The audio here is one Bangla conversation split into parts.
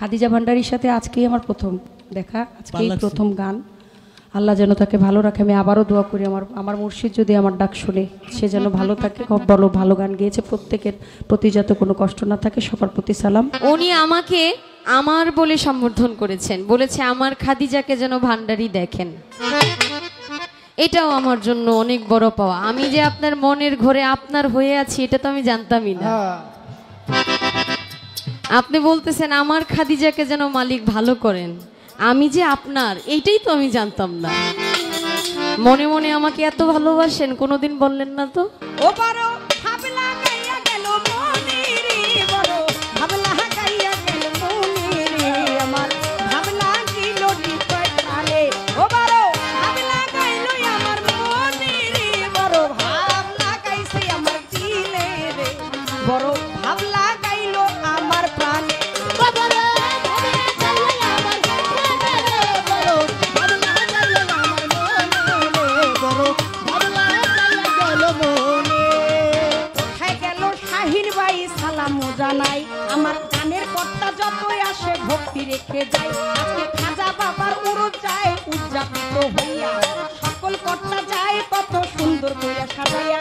খাদিজা ভান্ডারীর সাথে আজকেই আমার প্রথম দেখা, আজকেই প্রথম গান। আল্লাহ যেন তাকে ভালো রাখে। আমি আবারও দোয়া করি আমার মুর্শিদ যদি আমার ডাক শুনে সে যেন ভালো থাকে। বলো ভালো গান গেয়েছে, প্রত্যেকের প্রতি যাতে কোনো কষ্ট না থাকে। সবার প্রতি সালাম। উনি আমাকে আমার বলে সম্বোধন করেছেন, বলেছে আমার খাদিজাকে যেন ভান্ডারী দেখেন। এটাও আমার জন্য অনেক বড় পাওয়া। আমি যে আপনার মনের ঘরে আপনার হয়ে আছি এটা তো আমি জানতামই না। আপনি বলতেছেন আমার খাদিজাকে যেন মালিক ভালো করেন, আমি যে আপনার এইটাই তো আমি জানতাম না। মনে মনে আমাকে এত ভালোবাসেন কোনোদিন বললেন না তো। ও বারো ভাবলা গাইয়া গেল মনে রে, বড় ভাবলা গাইয়া গেল মনে রে, আমার ভাবলা গিলো ডিপালে। ও বারো ভাবলা গাইলো আমার মনে রে, বড় ভাবলা গাইছে আমার দিলে রে, বড় ভাবলা গাইলো আমার প্রাণে। জানাই আমার গানের কর্তা যতই আসে ভক্তি রেখে যায়। আজকে খাজা বাবার উরুজ যায় উদযাপিত হইয়া, সকল কর্তা যায় কত সুন্দর কইয়া সাজাইয়া।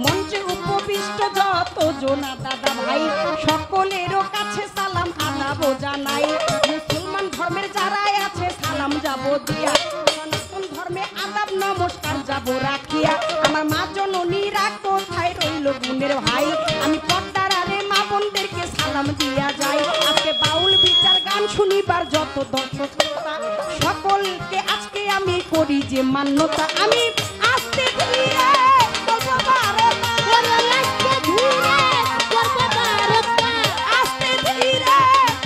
মঞ্চে উপবিষ্ট যত জোনা দাদা ভাই সকলেরও কাছে সালাম আদাব জানাই। মুসলমান ধর্মের যারাই আছে সালাম যাব দিয়া, সনাতন ধর্মে আদাব নমস্কার যাব রাখিয়া। আমার মা জননীরা কোথায় রইল গুণের ভাই, আমি পর্দার আরে মা বোনদেরকে সালাম দিয়া যাই। আজকে বাউল বিচার গান শুনিবার যত দর্শক শ্রোতা সকলকে আজকে আমি করি যে মান্যতা। আমি আস্তে ধীরে বলবো বারতা, আস্তে ধীরে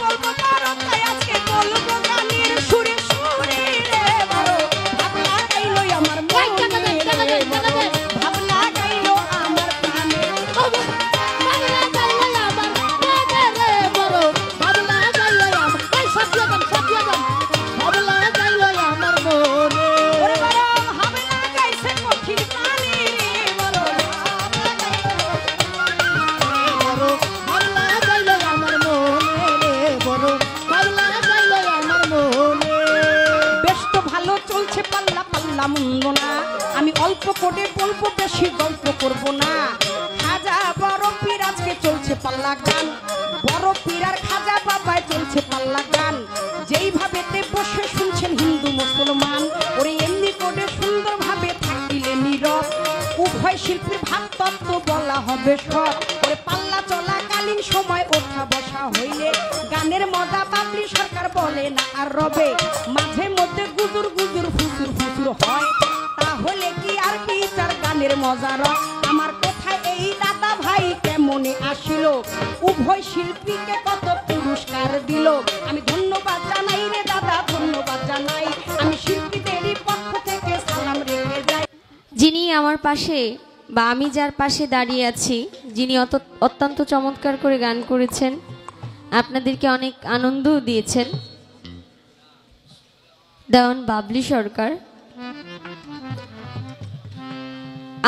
বলবো বারতা, আজকে বলবো গানের সুরে সুরে রে, বড় ভাবলা গাইলো আমার মনে রে, ভাবলা গাইলো আমার প্রাণে। আমি অল্প করে বলবো, বেশি গল্প করব না। খাজা বড় পীর আজকে চলছে পাল্লা গান, বড় পীর আর খাজা বাবায় চলছে পাল্লা গান। যেইভাবে বসে শুনছেন হিন্দু মুসলমান, ওরে এমনি করে সুন্দরভাবে থাকিলে নীরব। উভয় শিল্পীর ভাব তত্ত্ব বলা হবে সব। ওরে পাল্লা চলাকালীন সময় ওঠা বসা হইলে গানের মজা বাবলি সরকার বলে না আর রবে। মাঝে মধ্যে গুজুর গুজুর ফুসুর ফুসুর হয়, তাহলে কি আর বিচার গানের মজা রয়। আমার কোথায় এই দাদা ভাই কেমনে আসিল, উভয় শিল্পীকে কত পুরস্কার দিল। আমি ধন্যবাদ জানাই রে দাদা, ধন্যবাদ জানাই। আমি শিল্পীদেরই পক্ষ থেকে সালাম রেখে যাই। যিনি আমার পাশে বা আমি যার পাশে দাঁড়িয়ে আছি, যিনি অত্যন্ত চমৎকার করে গান করেছেন, আপনাদেরকে অনেক আনন্দ দিয়েছেন, দেওয়ান বাবলি সরকার।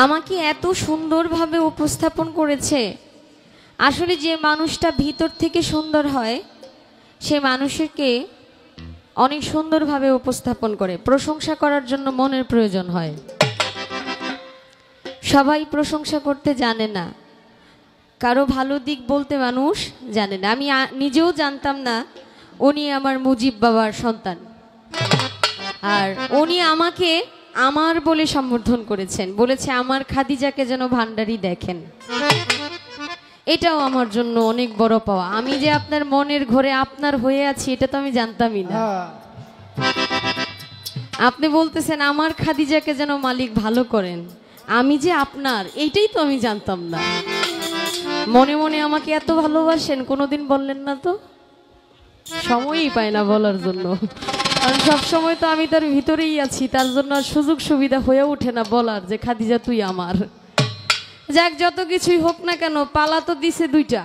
আমাকে এত সুন্দরভাবে উপস্থাপন করেছে। আসলে যে মানুষটা ভিতর থেকে সুন্দর হয় সে মানুষকে অনেক সুন্দরভাবে উপস্থাপন করে। প্রশংসা করার জন্য মনের প্রয়োজন হয়। সবাই প্রশংসা করতে জানে না, কারো ভালো দিক বলতে মানুষ জানে না। আমি নিজেও জানতাম না উনি আমার মুজিব বাবার সন্তান, আর উনি আমাকে আমার বলে সম্বোধন করেছেন, বলেছে আমার খাদিজাকে যেন ভান্ডারী দেখেন। এটাও আমার জন্য অনেক বড় পাওয়া। আমি যে আপনার মনের ঘরে আপনার হয়ে আছি এটা তো আমি জানতামই না। আপনি বলতেছেন আমার খাদিজাকে যেন মালিক ভালো করেন, আমি যে আপনার এইটাই তো আমি জানতাম না। মনে মনে আমাকে এত ভালোবাসেন কোনোদিন বললেন না তো। সময়ই পায় না বলার জন্য, কারণ সবসময় তো আমি তার ভিতরেই আছি, তার জন্য সুযোগ সুবিধা হয়ে ওঠে না বলার যে খাদিজা তুই আমার। যাক, যত কিছুই হোক না কেন, পালা তো দিছে দুইটা,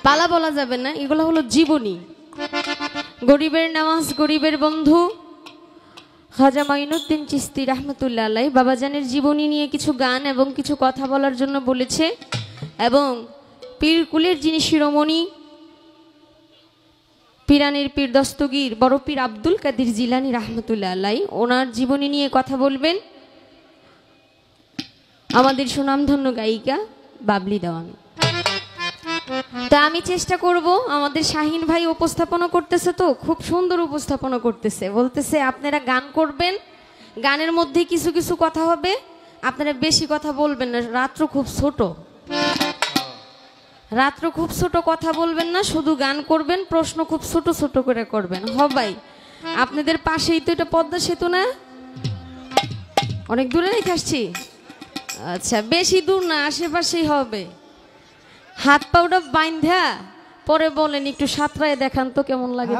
পালা বলা যাবে না, এগুলো হলো জীবনী। গরিবের নামাজ গরিবের বন্ধু খাজা মাইনুদ্দিন চিশতি রহমতুল্লাহ আলাইহি বাবাজানের জীবনী নিয়ে কিছু গান এবং কিছু কথা বলার জন্য বলেছে। এবং পীর কুলের যিনি শিরোমণি পিরানির পীর দস্তগীর বড় পীর আব্দুল কাদের জিলানী রাহমাতুল্লাহ আলাইহি, ওনার জীবনী নিয়ে কথা বলবেন আমাদের সুনামধন্য গায়িকা বাবলি দেওয়ান। তা আমি চেষ্টা করব, আমাদের শাহিন ভাই উপস্থাপনা করতেছে, তো খুব সুন্দর উপস্থাপনা করতেছে, বলতেছে আপনারা গান করবেন, গানের মধ্যে কিছু কিছু কথা হবে, আপনারা বেশি কথা বলবেন না, রাত্র খুব ছোট, রাত্র খুব ছোট, কথা বলবেন না, শুধু গান করবেন, প্রশ্ন খুব ছোট ছোট করে করবেন। ভাই আপনাদের পাশেই তো এটা পদ্মা সেতু না, অনেক দূরে রেখে আসছি, আচ্ছা বেশি দূর না, আশেপাশেই হবে। হাত পাউডা বাইন্ধা পরে বলেন একটু সাঁতরায় দেখান তো কেমন লাগে।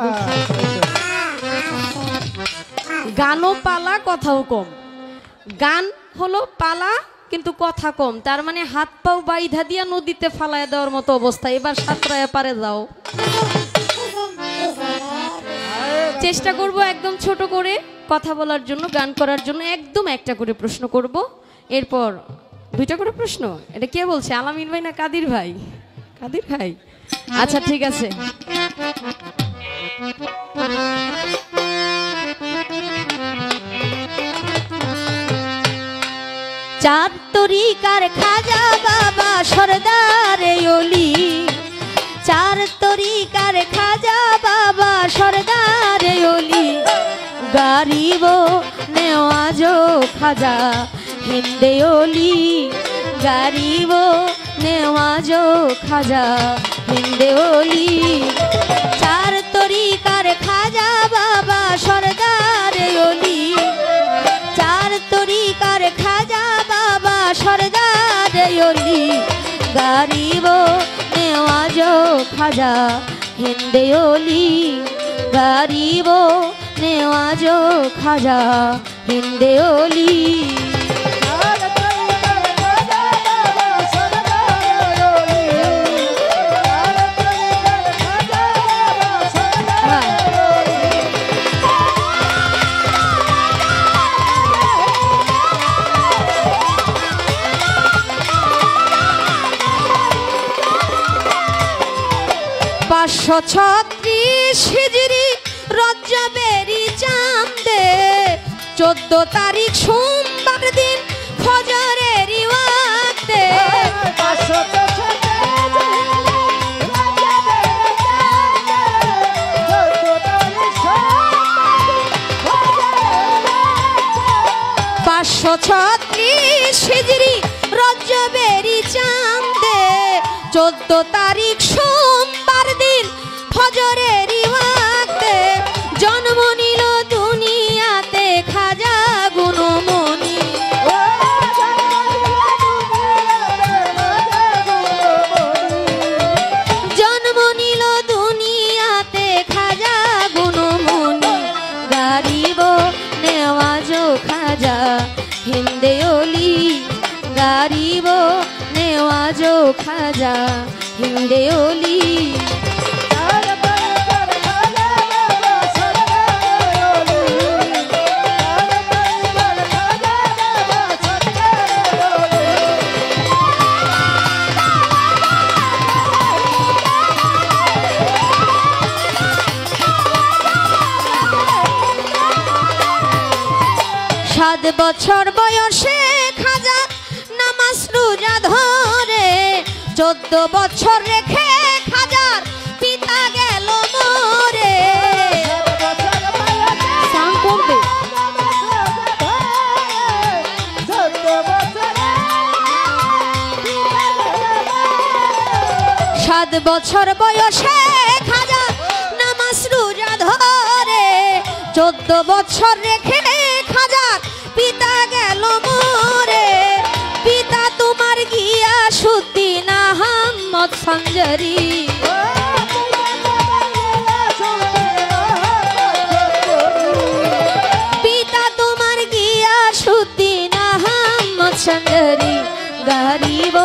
গানও পালা, কথাও কম, গান হলো পালা কিন্তু কথা কম, তার মানে হাত পাও বাইধা দিয়া নদীতে ফালায় দেওয়ার মতো অবস্থা। এবার সাঁতরায় পারে যাও, চেষ্টা করব একদম ছোট করে কথা বলার জন্য, গান করার জন্য একদম একটা করে প্রশ্ন করব, এরপর দুইটা করে প্রশ্ন। এটা কে বলছে, আলামিন ভাই না কাদির ভাই? কাদির ভাই, আচ্ছা ঠিক আছে। চার তরিকার খাজা বাবা সরদারে ওলি, চার তরিকার খাজা বাবা সরদারে ওলি, গারিব নেওয়াজো খাজা হিন্দে ওলি, গারিব নেওয়াজো খাজা হিন্দে ওলি। চার তরিকার খাজা বাবা সরদারে ওলি, চার তরিকার খাজা বাবা সরদারে ওলি, গারিব নেওয়াজো খাজা হিন্দে ওলি, গারিব নেওয়াজো খাজা হিন্দে ওলি। পাঁচশো 36 হিজরি রজবেরি চাঁদে 14 তারিখ সোমবার দিন ফজরের ওয়াক্তে, পাঁচশো 36 হিজরি রজবেরি চাঁদে 14 তারিখ সোমবার দিন ফজরের ওয়াক্তে, জন্ম নিল দুনিয়াতে খাজা গুণমণি, জন্ম নিল দুনিয়াতে খাজা গুণমণি, গারিব নেওয়াজো খাজা হিন্দে ওলি, গারিব নেওয়াজো খাজা হিন্দে ওলি। সাত বছর বয়সে খাজা নামাজ রোজা ধরে, 14 বছর রেখে খাজার পিতা গেল মরে। সাত বছর বয়সে খাজা নামাজ রোজা ধরে, 14 বছর রেখে খাজার পিতা গেল মরে। পিতা তোমার গিয়াসউদ্দিন আহমদ সঞ্জরি, পিতা তোমার গিয়াসউদ্দিন আহমদ সঞ্জরি, গারিব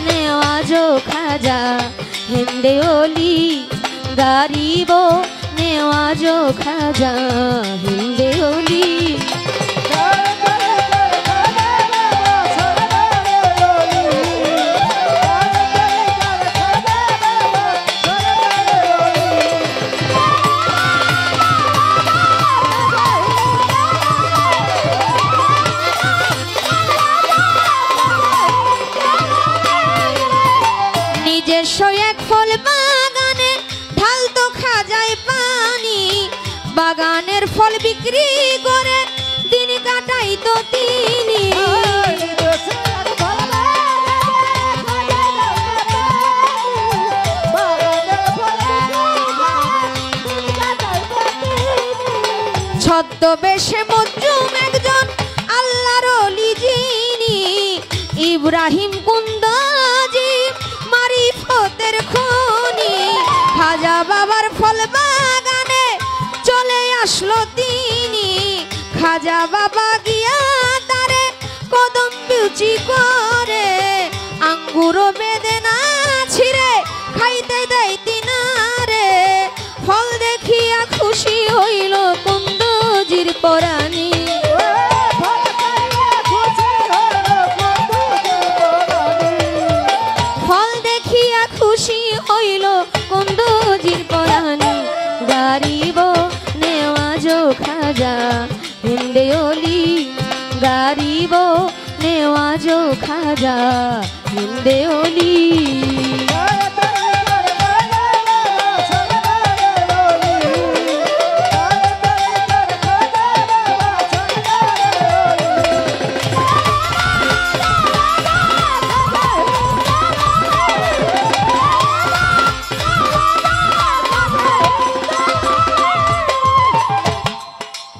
নেওয়াজো খাজা হিন্দে ওলি, গারিব নেওয়াজো খাজা হিন্দে ওলি। যায় পানি বাগানের ফল বিক্রি করে দিন কাটাই তো তিনি ছদ্মবেশে মজলুম একজন আল্লাহর ওলি যিনি ইব্রাহিম কুন্দাজি মারিফতের খনি খাজা বাবার ফল বাগানে চলে আসলো তিনি খাজা বাবা গিয়া তারে কদম বিউচি করে আঙ্গুর বেদনা ছিঁড়ে খাইতে দেয় তিনারে ফল দেখিয়া খুশি হইল কুন্দজির পরাণী ফল দেখিয়া খুশি হইল কুন্দজির পরাণী গারিব নেওয়াজ খাজা হিন্দে ওলি গারিব নেওয়াজ খাজা হিন্দে ওলি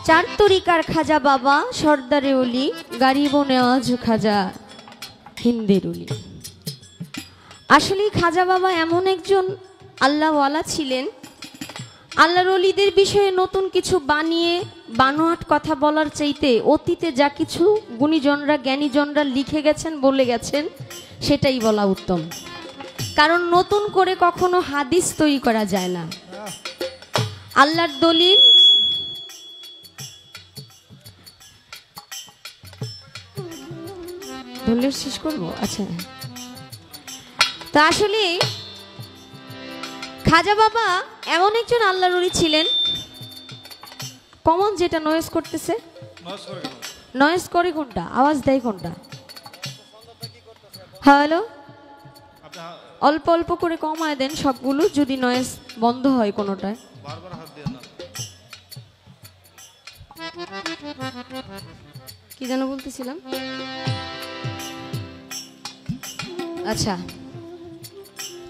চার তরিকার খাজা বাবা সর্দারে ওলি গারিব নেওয়াজ খাজা হিন্দের ওলি। আসলে খাজা বাবা এমন একজন আল্লাহওয়ালা ছিলেন, আল্লাহর ওলিদের বিষয়ে নতুন কিছু বানিয়ে বানোয়াট কথা বলার চাইতে অতীতে যা কিছু গুণীজনরা জ্ঞানীজনরা লিখে গেছেন বলে গেছেন সেটাই বলা উত্তম, কারণ নতুন করে কখনো হাদিস তৈরি করা যায় না। আল্লাহর দলিল ধরলে শেষ করবো। আচ্ছা, তা আসলে খাজা বাবা এমন একজন আল্লাহর ওলি ছিলেন। কমন যেটা নয়েজ করতেছে, নয়েজ করে কোনটা, আওয়াজ দেয় কোনটা? হ্যালো, অল্প অল্প করে কমায় দেন সবগুলো, যদি নয়েজ বন্ধ হয় কোনোটায়। কি যেন বলতেছিলাম? আচ্ছা,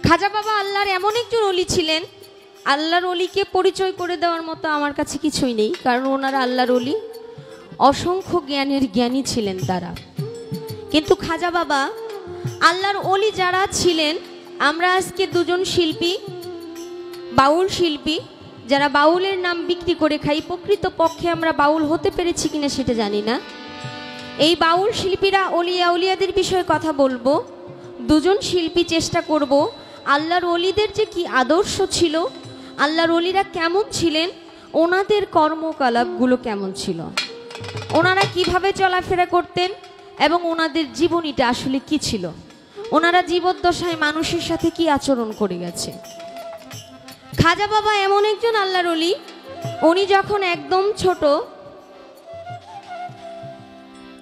খাজা বাবা আল্লাহর এমন একজন ওলি ছিলেন, আল্লাহর ওলিকে পরিচয় করে দেওয়ার মতো আমার কাছে কিছুই নেই, কারণ ওনারা আল্লাহর ওলি, অসংখ্য জ্ঞানের জ্ঞানী ছিলেন তারা। কিন্তু খাজা বাবা আল্লাহর ওলি যারা ছিলেন, আমরা আজকে দুজন শিল্পী, বাউল শিল্পী, যারা বাউলের নাম বিক্রি করে খাই, প্রকৃত পক্ষে আমরা বাউল হতে পেরেছি কিনা সেটা জানি না। এই বাউল শিল্পীরা ওলিয়া উলিয়াদের বিষয়ে কথা বলবো। দুজন শিল্পী চেষ্টা করব আল্লাহর ওলিদের যে কি আদর্শ ছিল, আল্লাহর ওলিরা কেমন ছিলেন, ওনাদের কর্মকলাপগুলো কেমন ছিল, ওনারা কিভাবে চলাফেরা করতেন এবং ওনাদের জীবনীটা আসলে কি ছিল, ওনারা জীবদ্দশায় মানুষের সাথে কি আচরণ করে গেছে। খাজা বাবা এমন একজন আল্লাহর ওলি, উনি যখন একদম ছোট,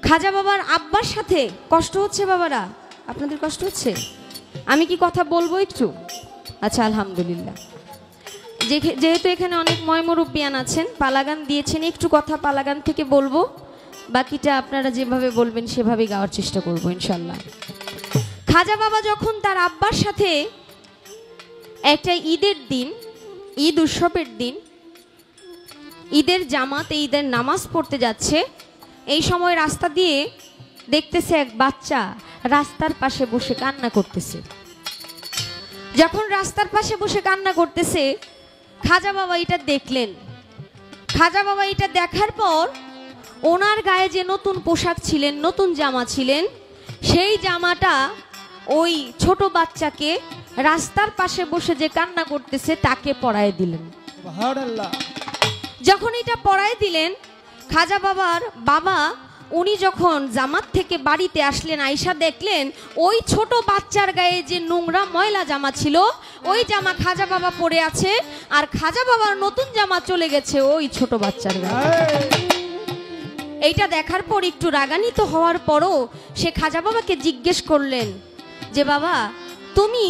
খাজা বাবার আব্বার সাথে কষ্ট হচ্ছে, বাবারা আপনাদের কষ্ট হচ্ছে? আমি কি কথা বলবো একটু? আচ্ছা, আলহামদুলিল্লাহ। যেহেতু এখানে অনেক ময়মুরব্বিয়ান আছেন, পালাগান দিয়েছেন, একটু কথা পালাগান থেকে বলবো, বাকিটা আপনারা যেভাবে বলবেন সেভাবেই গাওয়ার চেষ্টা করবো ইনশাল্লাহ। খাজা বাবা যখন তার আব্বার সাথে একটা ঈদের দিন, ঈদ উৎসবের দিন, ঈদের জামাতে ঈদের নামাজ পড়তে যাচ্ছে, এই সময় রাস্তা দিয়ে দেখতেছে এক বাচ্চা রাস্তার পাশে বসে কান্না করতেছে। যখন রাস্তার পাশে বসে কান্না করতেছে, খাজা বাবা এটা দেখলেন। খাজা বাবা এটা দেখার পর ওনার গায়ে যে নতুন পোশাক ছিলেন, নতুন জামা ছিলেন, সেই জামাটা ওই ছোট বাচ্চাকে রাস্তার পাশে বসে যে কান্না করতেছে তাকে পরায় দিলেন। যখন এটা পরায় দিলেন, খাজা বাবার বাবা উনি যখন জামাত থেকে বাড়িতে আসলেন, আয়সা দেখলেন ওই ছোট বাচ্চার গায়ে যে নোংরা ময়লা জামা ছিল, ওই জামা খাজা বাবা পরে আছে, আর খাজা বাবার নতুন জামা চলে গেছে ওই ছোট বাচ্চার গায়ে। এইটা দেখার পর একটু রাগান্বিত হওয়ার পরও সে খাজা বাবাকে জিজ্ঞেস করলেন যে বাবা, তুমি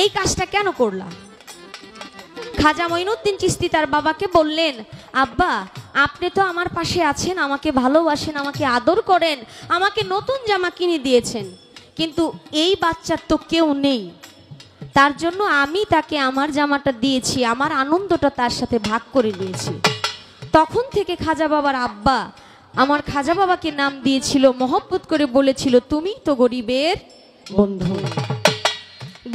এই কাজটা কেন করলা? খাজা মঈনুদ্দিন চিশতি তার বাবাকে বললেন, আব্বা আপনি তো আমার পাশে আছেন, আমাকে ভালোবাসেন, আমাকে আদর করেন, আমাকে নতুন জামা কিনে দিয়েছেন, কিন্তু এই বাচ্চার তো কেউ নেই, তার জন্য আমি তাকে আমার জামাটা দিয়েছি, আমার আনন্দটা তার সাথে ভাগ করে নিয়েছি। তখন থেকে খাজা বাবার আব্বা আমার খাজা বাবাকে নাম দিয়েছিল, মহব্বত করে বলেছিল, তুমি তো গরিবের বন্ধু।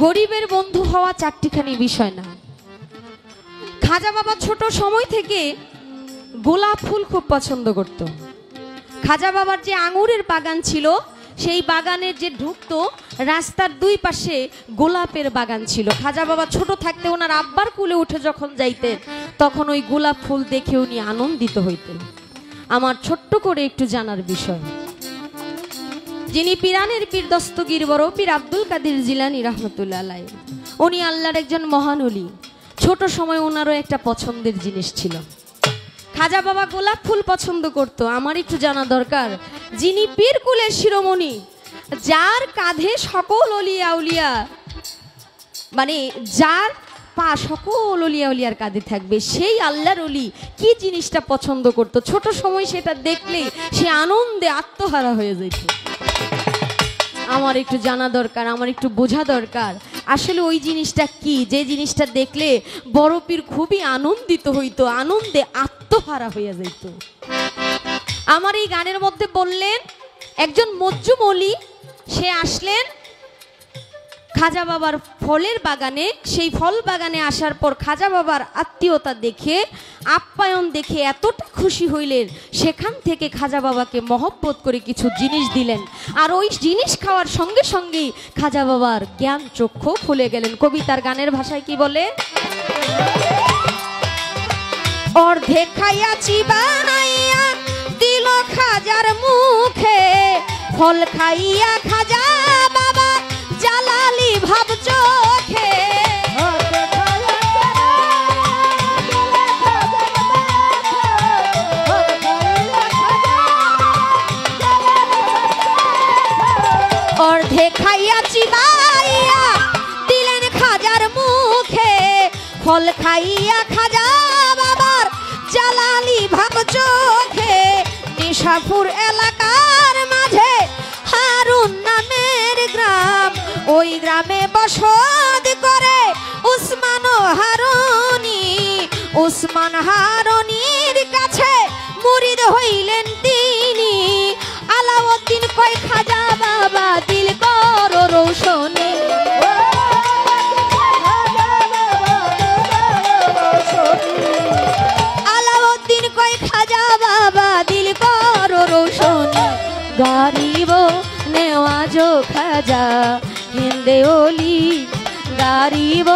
গরিবের বন্ধু হওয়া চারটিখানি বিষয় না। খাজা বাবা ছোট সময় থেকে গোলাপ ফুল খুব পছন্দ করত। খাজা বাবার যে আঙুরের বাগান ছিল, সেই বাগানের যে ঢুকতো রাস্তার দুই পাশে গোলাপের বাগান ছিল। খাজা বাবা ছোট থাকতে ওনার আব্বার কুলে উঠে যখন যাইতেন, তখন ওই গোলাপ ফুল দেখে উনি আনন্দিত হইতেন। আমার ছোট্ট করে একটু জানার বিষয়, যিনি পিরানের পীর দস্তগীর বড় পীর আব্দুল কাদের জিলানী রহমতুল্লাহ আলাইহি, উনি আল্লাহর একজন মহান ওলি। ছোট সময় ওনারও একটা পছন্দের জিনিস ছিল, খাজা বাবা গোলাপ ফুল পছন্দ করত। আমার একটু জানা দরকার, যিনি পীর কুলের শিরোমণি, যার কাঁধে সকল অলিয়া উলিয়া, মানে যার পা সকল অলিয়া উলিয়ার কাঁধে থাকবে, সেই আল্লাহর অলি কি জিনিসটা পছন্দ করত, ছোট সময় সেটা দেখলেই সে আনন্দে আত্মহারা হয়ে যেত। আমার একটু জানা দরকার, আমার একটু বোঝা দরকার, আসলে ওই জিনিসটা কি, যে জিনিসটা দেখলে বড় পীর খুবই আনন্দিত হইতো, আনন্দে আত্মহারা হয়ে যেত। আমার এই গানের মধ্যে বললেন একজন মজ্জুম ওলি, সে আসলেন খাজা বাবার ফলের বাগানে। সেই ফল বাগানে আসার পর খাজা বাবার আত্মীয়তা দেখে, আপ্যায়ন দেখে এতটা খুশি হইলেন, সেখান থেকে খাজা বাবাকে মহব্বত করে কিছু জিনিস দিলেন। আর ওই জিনিস খাওয়ার সঙ্গে সঙ্গেই খাজা বাবার জ্ঞান চক্ষু খুলে গেলেন। কবিতার গানের ভাষায় কি বলে, অর্ধেক খাইয়াছি বানাইয়া দিল খাজার মুখে, ফল খাইয়া খাজা বাবা জালালি ভাব চোখে। অর্ধেক খাইয়াছি বাইয়া দিলেন খাজার মুখে, ফল খাইয়া খাজা বাবার জালালি ভাব চোখে। নিশাপুর এলাকার মাঝে হারুন নামের গ্রাম, ওই গ্রামে বসত করে উসমান হারুনি। উসমান হারুনির কাছে মুরিদ হইলেন তিনি, আলাউদ্দিন কয় খাজা বাবা দিল করো রৌশনী। আলাউদ্দিন কয় খাজা বাবা দিল করো রৌশনী। গারিব নেওয়াজো খাজা হিন্দে ওলি, গারিব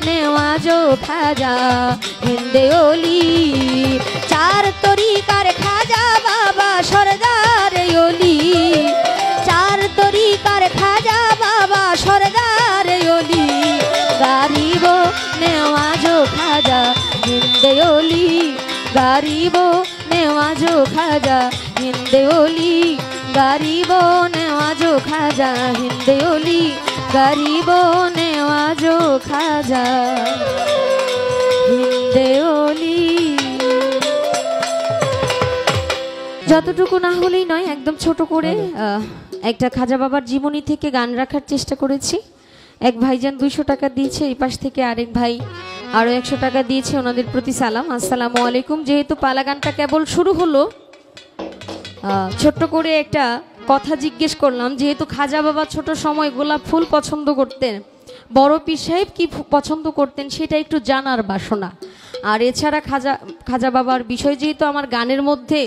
নেওয়াজো খাজা হিন্দে ওলি। চার তরিকার খাজা বাবা সরদার ওলি, চার তরিকার খাজা বাবা সরদার ওলি। গারিব নেওয়াজো খাজা হিন্দে ওলি, গারিব নেওয়াজো খাজা হিন্দে ওলি। গারিব নেওয়াজো খাজা হিন্দে ওলি, গারিব নেওয়াজো খাজা হিন্দে ওলি। যতটুকু না হলেই নয়, একদম ছোট করে একটা খাজা বাবার জীবনী থেকে গান রাখার চেষ্টা করেছি। এক ভাইজান 200 টাকা দিয়েছে, এই পাশ থেকে আরেক ভাই আরও 100 টাকা দিয়েছে, ওনাদের প্রতি সালাম, আসসালামু আলাইকুম। যেহেতু পালা গানটা কেবল শুরু হলো, ছোট্ট করে একটা কথা জিজ্ঞেস করলাম। যেহেতু খাজা বাবা ছোট সময় গোলাপ ফুল পছন্দ করতেন, বড় পীর সাহেব কি পছন্দ করতেন সেটা একটু জানার বাসনা। আর এছাড়া খাজা বাবার বিষয় যেহেতু আমার গানের মধ্যে,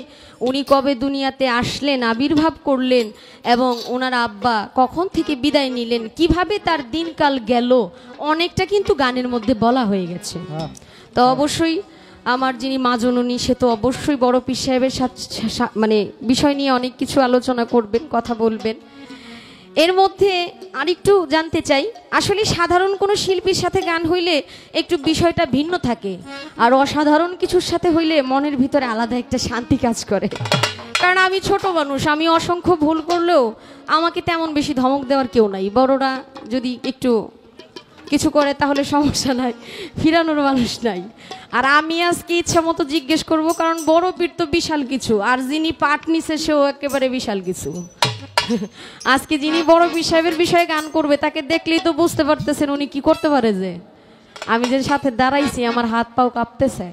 উনি কবে দুনিয়াতে আসলেন, আবির্ভাব করলেন, এবং ওনার আব্বা কখন থেকে বিদায় নিলেন, কিভাবে তার দিনকাল গেল, অনেকটা কিন্তু গানের মধ্যে বলা হয়ে গেছে। তো অবশ্যই আমার যিনি মা জননী, সে তো অবশ্যই বড় পীর সাহেবের সাথে মানে বিষয় নিয়ে অনেক কিছু আলোচনা করবেন, কথা বলবেন। এর মধ্যে আরেকটু জানতে চাই, আসলে সাধারণ কোনো শিল্পীর সাথে গান হইলে একটু বিষয়টা ভিন্ন থাকে, আর অসাধারণ কিছুর সাথে হইলে মনের ভিতরে আলাদা একটা শান্তি কাজ করে। কারণ আমি ছোট মানুষ, আমি অসংখ্য ভুল করলেও আমাকে তেমন বেশি ধমক দেওয়ার কেউ নাই। বড়রা যদি একটু কিছু করে তাহলে সমস্যা নাই, ফিরানোর মানুষ নাই। আর আমি আজকে ইচ্ছা মতো জিজ্ঞেস করব, কারণ বড় পীর তো বিশাল কিছু, আর যিনি পাঠ নিছে সেও একেবারে বিশাল কিছু। আজকে যিনি বড় পীর সাহেবের বিষয়ে গান করবে তাকে দেখলেই তো বুঝতে পারতেছেন উনি কি করতে পারে। যে আমি যে সাথে দাঁড়াইছি আমার হাত পাও কাঁপতেছে,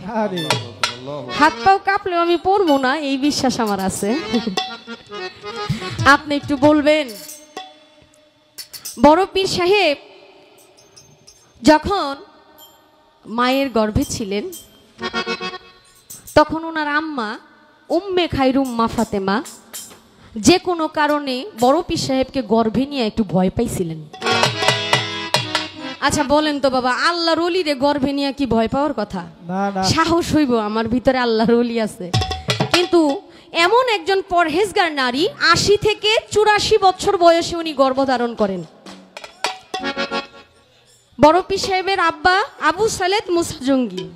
হাত পাও কাঁপলেও আমি পড়বো না এই বিশ্বাস আমার আছে। আপনি একটু বলবেন, বড় পীর সাহেব যখন মায়ের গর্ভে ছিলেন তখন ওনার আম্মা উম্মে খায়রুম মা ফাতেমা যে কোনো কারণে বড় পীর সাহেবকে গর্ভে নিয়ে একটু ভয় পাইছিলেন। আচ্ছা বলেন তো বাবা, আল্লাহর ওলিরে গর্ভে নিয়ে কি ভয় পাওয়ার কথা? সাহস হইব, আমার ভিতরে আল্লাহর ওলি আছে। কিন্তু এমন একজন পরহেজগার নারী ৮০ থেকে ৮৪ বছর বয়সে উনি গর্ভধারণ করেন। বড় পীর সাহেবের আব্বা আবু সালেদ মুসা জঙ্গি,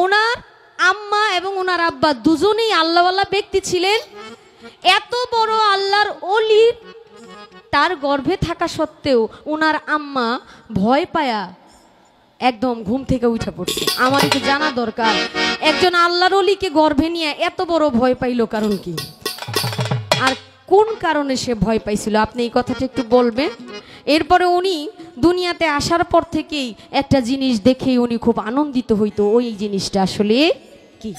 ওনার আম্মা এবং ওনার আব্বা দুজনেই আল্লাহওয়ালা ব্যক্তি ছিলেন। এত বড় আল্লাহর ওলি তার গর্ভে থাকা সত্ত্বেও ওনার আম্মা ভয় পায়া একদম ঘুম থেকে উঠে পড়ছে। আমার একটু জানা দরকার, একজন আল্লাহর ওলিকে গর্ভে নিয়ে এত বড় ভয় পাইল কারণ কি, আর কোন কারণে সে ভয় পাইছিল, আপনি এই কথাটা একটু বলবেন। এরপরে উনি দুনিয়াতে আসার পর থেকেই একটা জিনিস দেখেই উনি খুব আনন্দিত হইতো, ওই জিনিসটা আসলে কি?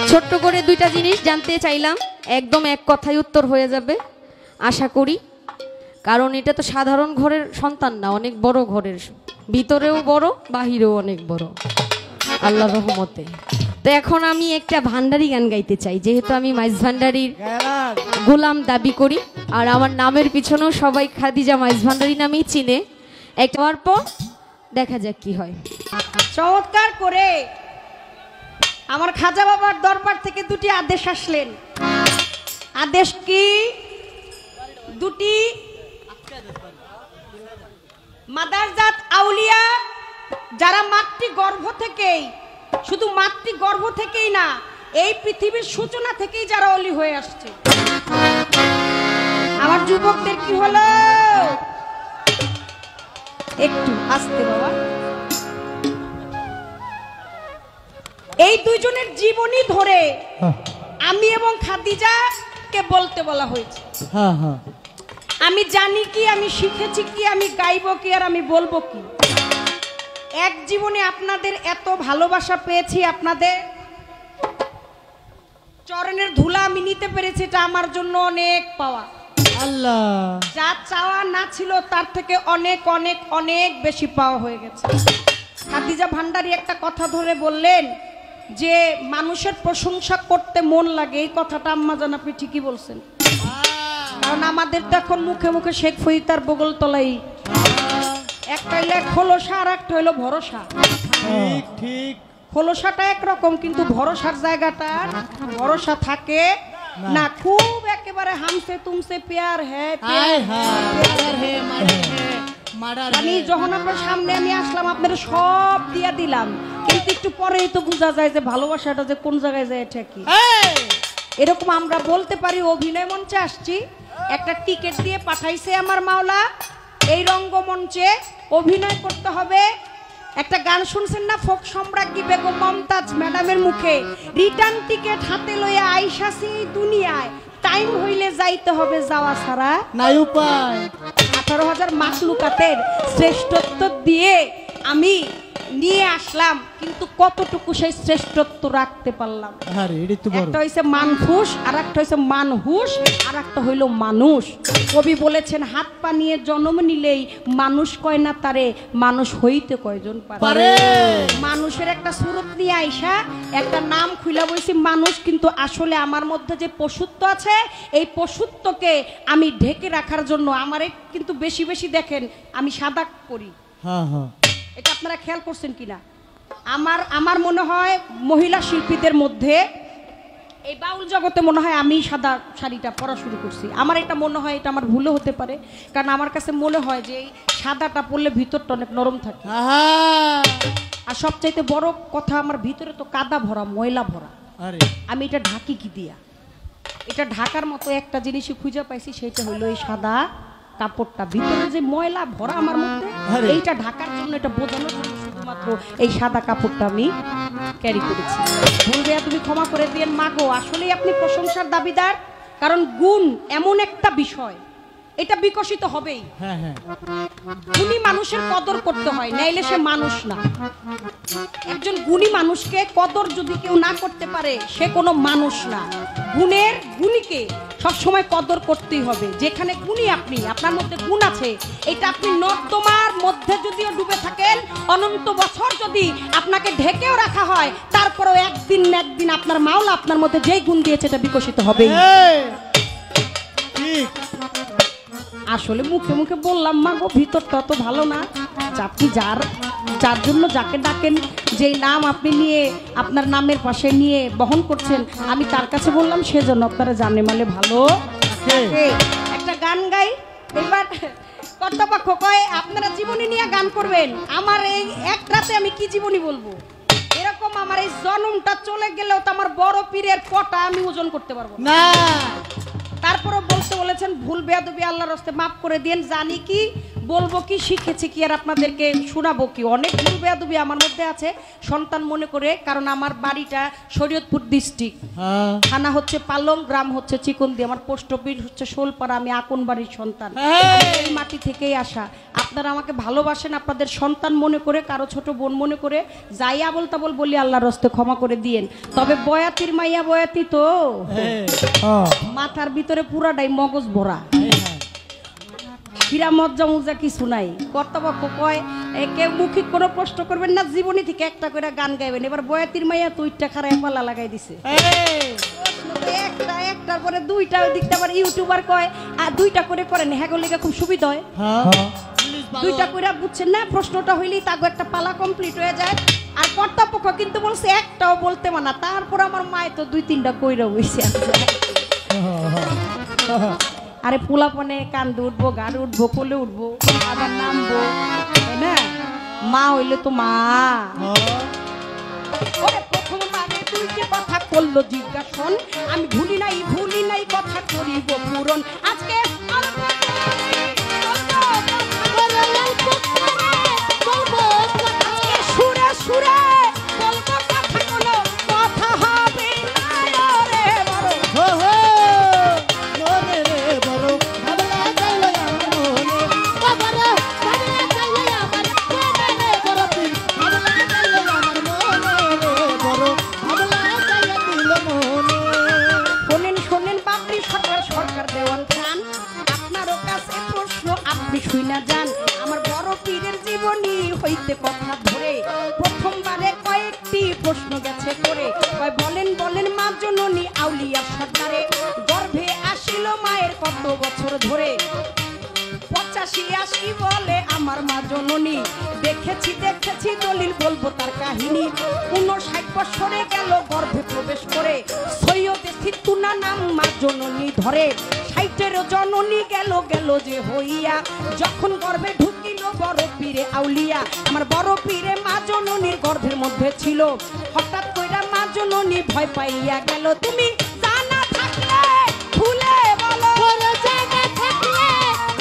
ছোট্ট করে দুইটা জিনিস জানতে চাইলাম, একদম এক কথায় উত্তর হয়ে যাবে আশা করি, কারণ এটা তো সাধারণ ঘরের সন্তান না, অনেক বড় ঘরের, ভিতরেও বড় বাহিরেও অনেক বড় আল্লাহর রহমতে। তো এখন আমি একটা ভান্ডারি গান গাইতে চাই, যেহেতু আমি মাইজ ভান্ডারির গোলাম দাবি করি, আর আমার নামের পিছনেও সবাই খাদিজা মাইজ ভান্ডারি নামেই চিনে। একটা হওয়ার পর দেখা যাক কি হয়। চমৎকার করে আমার খাজা বাবার দরবার থেকে দুটি আদেশ আসলেন। আদেশ কি? দুটি মাদারজাত আউলিয়া যারা মাতৃগর্ভ থেকেই, শুধু মাতৃগর্ভ থেকেই না, এই পৃথিবীর সূচনা থেকেই যারা অলি হয়ে আসছে। আমার যুবকদের কি হলো? একটু আস্তে বাবা। এই দুইজনের জীবনী ধরে আমি এবং খাদিজাকে বলতে বলা হয়েছে। আমি জানি কি, আমি শিখেছি কি, আমি গাইব কি, আর আমি বলবো কি। এক জীবনে আপনাদের এত ভালোবাসা পেয়েছি, আপনাদের চরণের ধুলা আমি নিতে পেরেছি, এটা আমার জন্য অনেক পাওয়া। আল্লাহ যা চাওয়া না ছিল তার থেকে অনেক অনেক অনেক বেশি পাওয়া হয়ে গেছে। খাদিজা ভান্ডারী একটা কথা ধরে বললেন যে মানুষের প্রশংসা করতে মন লাগে, এই কথাটা আম্মা জান আপনি ঠিকই বলছেন। কারণ আমাদের তো এখন মুখে মুখে শেখ ফরিদার বগল তলাই, একটা হইলো খোলসা আর একটা হইলো ভরসা। ঠিক ঠিক, খোলসাটা একরকম কিন্তু ভরসার জায়গাটা ভরসা থাকে না। খুব একেবারে হামসে তুমসে প্যার হ্যাঁ, আমি যখন আপনার সামনে আমি আসলাম আপনার সব দিয়া দিলাম, কিন্তু একটু পরেই তো বোঝা যায় যে ভালোবাসাটা যে কোন জায়গায় যায় এটা কি। এরকম আমরা বলতে পারি অভিনয় মঞ্চে আসছি, একটা টিকিট দিয়ে পাঠাইছে আমার মাওলা, এই রঙ্গমঞ্চে অভিনয় করতে হবে। একটা গান শুনছেন না, ফোক সম্রাজ্ঞী বেগম মমতাজ ম্যাডামের মুখে, রিটার্ন টিকিট হাতে লইয়া আইসাছি দুনিয়ায়, টাইম হইলে যাইতে হবে, যাওয়া ছাড়া নাই উপায়। 18,000 মাখলুকাতের শ্রেষ্ঠত্ব দিয়ে আমি নিয়ে আসলাম, কিন্তু কতটুকু সেই শ্রেষ্ঠত্ব রাখতে পারলাম। একটা হইছে মানফুস, আর একটা হইছে মানহুস, আর একটা হইল মানুষ। কবি বলেছেন হাত পা নিয়ে জন্ম নিলেই মানুষ কয় না তারে, মানুষ হইতে কয়জন পারে। মানুষের একটা সুরত নিয়ে আইসা একটা নাম খুইলা বলছি মানুষ, কিন্তু আসলে আমার মধ্যে যে পশুত্ব আছে, এই পশুত্বকে আমি ঢেকে রাখার জন্য আমারে কিন্তু বেশি বেশি দেখেন আমি সাদা করি। এটা আপনারা খেয়াল করছেন কিনা? আমার মনে হয় মহিলা শিল্পীদের মধ্যে এই বাউল জগতে মনে হয় আমি সাদা শাড়িটা পরা শুরু করছি। আমার এটা মনে হয়, এটা আমার ভুলও হতে পারে, কারণ আমার কাছে মনে হয় যে এই সাদাটা পরলে ভিতরটা অনেক নরম থাকে। আর সবচাইতে বড় কথা, আমার ভিতরে তো কাদা ভরা, ময়লা ভরা। আমি এটা ঢাকি কি দিয়া? এটা ঢাকার মতো একটা জিনিসই খুঁজে পাইছি, সেটা হলো এই সাদা কাপড়টা ভিতরে যে ময়লা ভরা আমার মধ্যে, এইটা ঢাকার জন্য, এটা বোঝানোর জন্য শুধুমাত্র এই সাদা কাপড়টা আমি ক্যারি করেছি। বলবে তুমি ক্ষমা করে দিয়েন মাগো, আসলেই আপনি প্রশংসার দাবিদার, কারণ গুণ এমন একটা বিষয়, এটা বিকশিত হবেই। গুণী মানুষের কদর করতে হয়, নাইলে সে মানুষ না। একজন গুণী মানুষকে কদর যদি কেউ না করতে পারে, সে কোনো মানুষ না। গুণীকে সবসময় কদর করতেই হবে। যেখানে গুণী আপনি, আপনার মধ্যে গুণ আছে, এটা আপনি নর্দমার মধ্যে যদিও ডুবে থাকেন, অনন্ত বছর যদি আপনাকে ঢেকেও রাখা হয়, তারপরেও একদিন না একদিন আপনার মাওলা আপনার মধ্যে যেই গুণ দিয়েছে এটা বিকশিত হবেই। আসলে মুখে মুখে বললাম মা গো, ভিতরটা তো ভালো না। আপনি যার জন্য যাকে ডাকেন, যেই নাম আপনি নিয়ে আপনার নামের পাশে নিয়ে বহন করছেন, আমি তার কাছে বললাম, সেজন্য আপনারা জানে মালে ভালো। একটা গান গাই এবার। কর্তাপক্ষ কয় আপনারা জীবনী নিয়ে গান করবেন, আমার এই এক রাতে আমি কি জীবনী বলবো? এরকম আমার এই জন্মটা চলে গেলেও তো আমার বড় পীরের কটা আমি ওজন করতে পারবো না। তারপরে বলতে বলেছেন ভুল বেয়াদবি আল্লাহর রাস্তে মাফ করে দিয়েন। জানি কি বলবো, কি শিখেছি কি আর আপনাদেরকে শোনাবো কি, অনেক ভুল বেয়াদবি আমার মধ্যে আছে সন্তান মনে করে। কারণ আমার বাড়িটা শরীয়তপুর ডিস্ট্রিক্ট, থানা হচ্ছে পালং, গ্রাম হচ্ছে চিকন্দি, আমার পোস্ট অফিস হচ্ছে শোলপাড়া, আমি আকন বাড়ির সন্তান, এই মাটি থেকেই আসা। আপনারা আমাকে ভালোবাসেন, আপনাদের সন্তান মনে করে, কারো ছোট বোন মনে করে, যাই আবল তাবল বলি আল্লাহর রাস্তে ক্ষমা করে দিয়েন। তবে বয়াতির মাইয়া বয়াতি তো মাথার ভিতরে পুরাটাই মগজ ভরা, হীরা মজ্জা মুজা কিছু নাই। কর্তাপক্ষ কয় কেউ মুখিক কোনো প্রশ্ন করবেন না, জীবনী থেকে একটা করে গান গাইবেন। এবার বয়াতির মাইয়া দুইটা খারাপ পাল্লা লাগাই দিছে, একটার পরে দুইটা দিকটা। আবার ইউটিউবার কয় আর দুইটা করে করেন, হ্যাঁ লেগে খুব সুবিধা হয়, দুইটা করে বুঝছেন না, প্রশ্নটা হইলেই তাকে একটা পালা কমপ্লিট হয়ে যায়। আর কর্তাপক্ষ কিন্তু বলছে একটাও বলতে মানা, তারপর আমার মায় তো দুই তিনটা কইরা হইছে। আরে পোলাপনে কান্দে উঠবো, গাড়ি উঠবো, কোলে উঠবো, আবার নামবো, তাই না? মা হইলে তো মা। প্রথম বারে দুইটি কথা করলো জিজ্ঞাসন, আমি ভুলি নাই কথা করিব পূরণ। আজকে সুরে সুরে বলবো কথা, কোনো কথা হবে না রে বড়। আমার বড় পীরের জীবনী হইতে কথা ধরে প্রথমবারে কয়েকটি প্রশ্ন গেছে করে। বলেন মা জননী আউলিয়া সরকারে গর্ভে আসিল মায়ের কত বছর ধরে? 85-80 বলে আমার মা জননী, দেখেছি দলিল বলবো তার কাহিনী। 59 বছরে গেল গর্ভে প্রবেশ করে, সৈয়দে সিতুনা নাম মা জননী ধরে। 60-এর জননী গেল যে হইয়া, যখন গর্ভে ঢুকিল বড় পীরে আউলিয়া। আমার বড় পীরে মা জননীর গর্ভের মধ্যে ছিল, হঠাৎ কইরা মা জননী ভয় পাইয়া গেল। তুমি জানা থাকলে ভুলে বলো, জানা থাকলে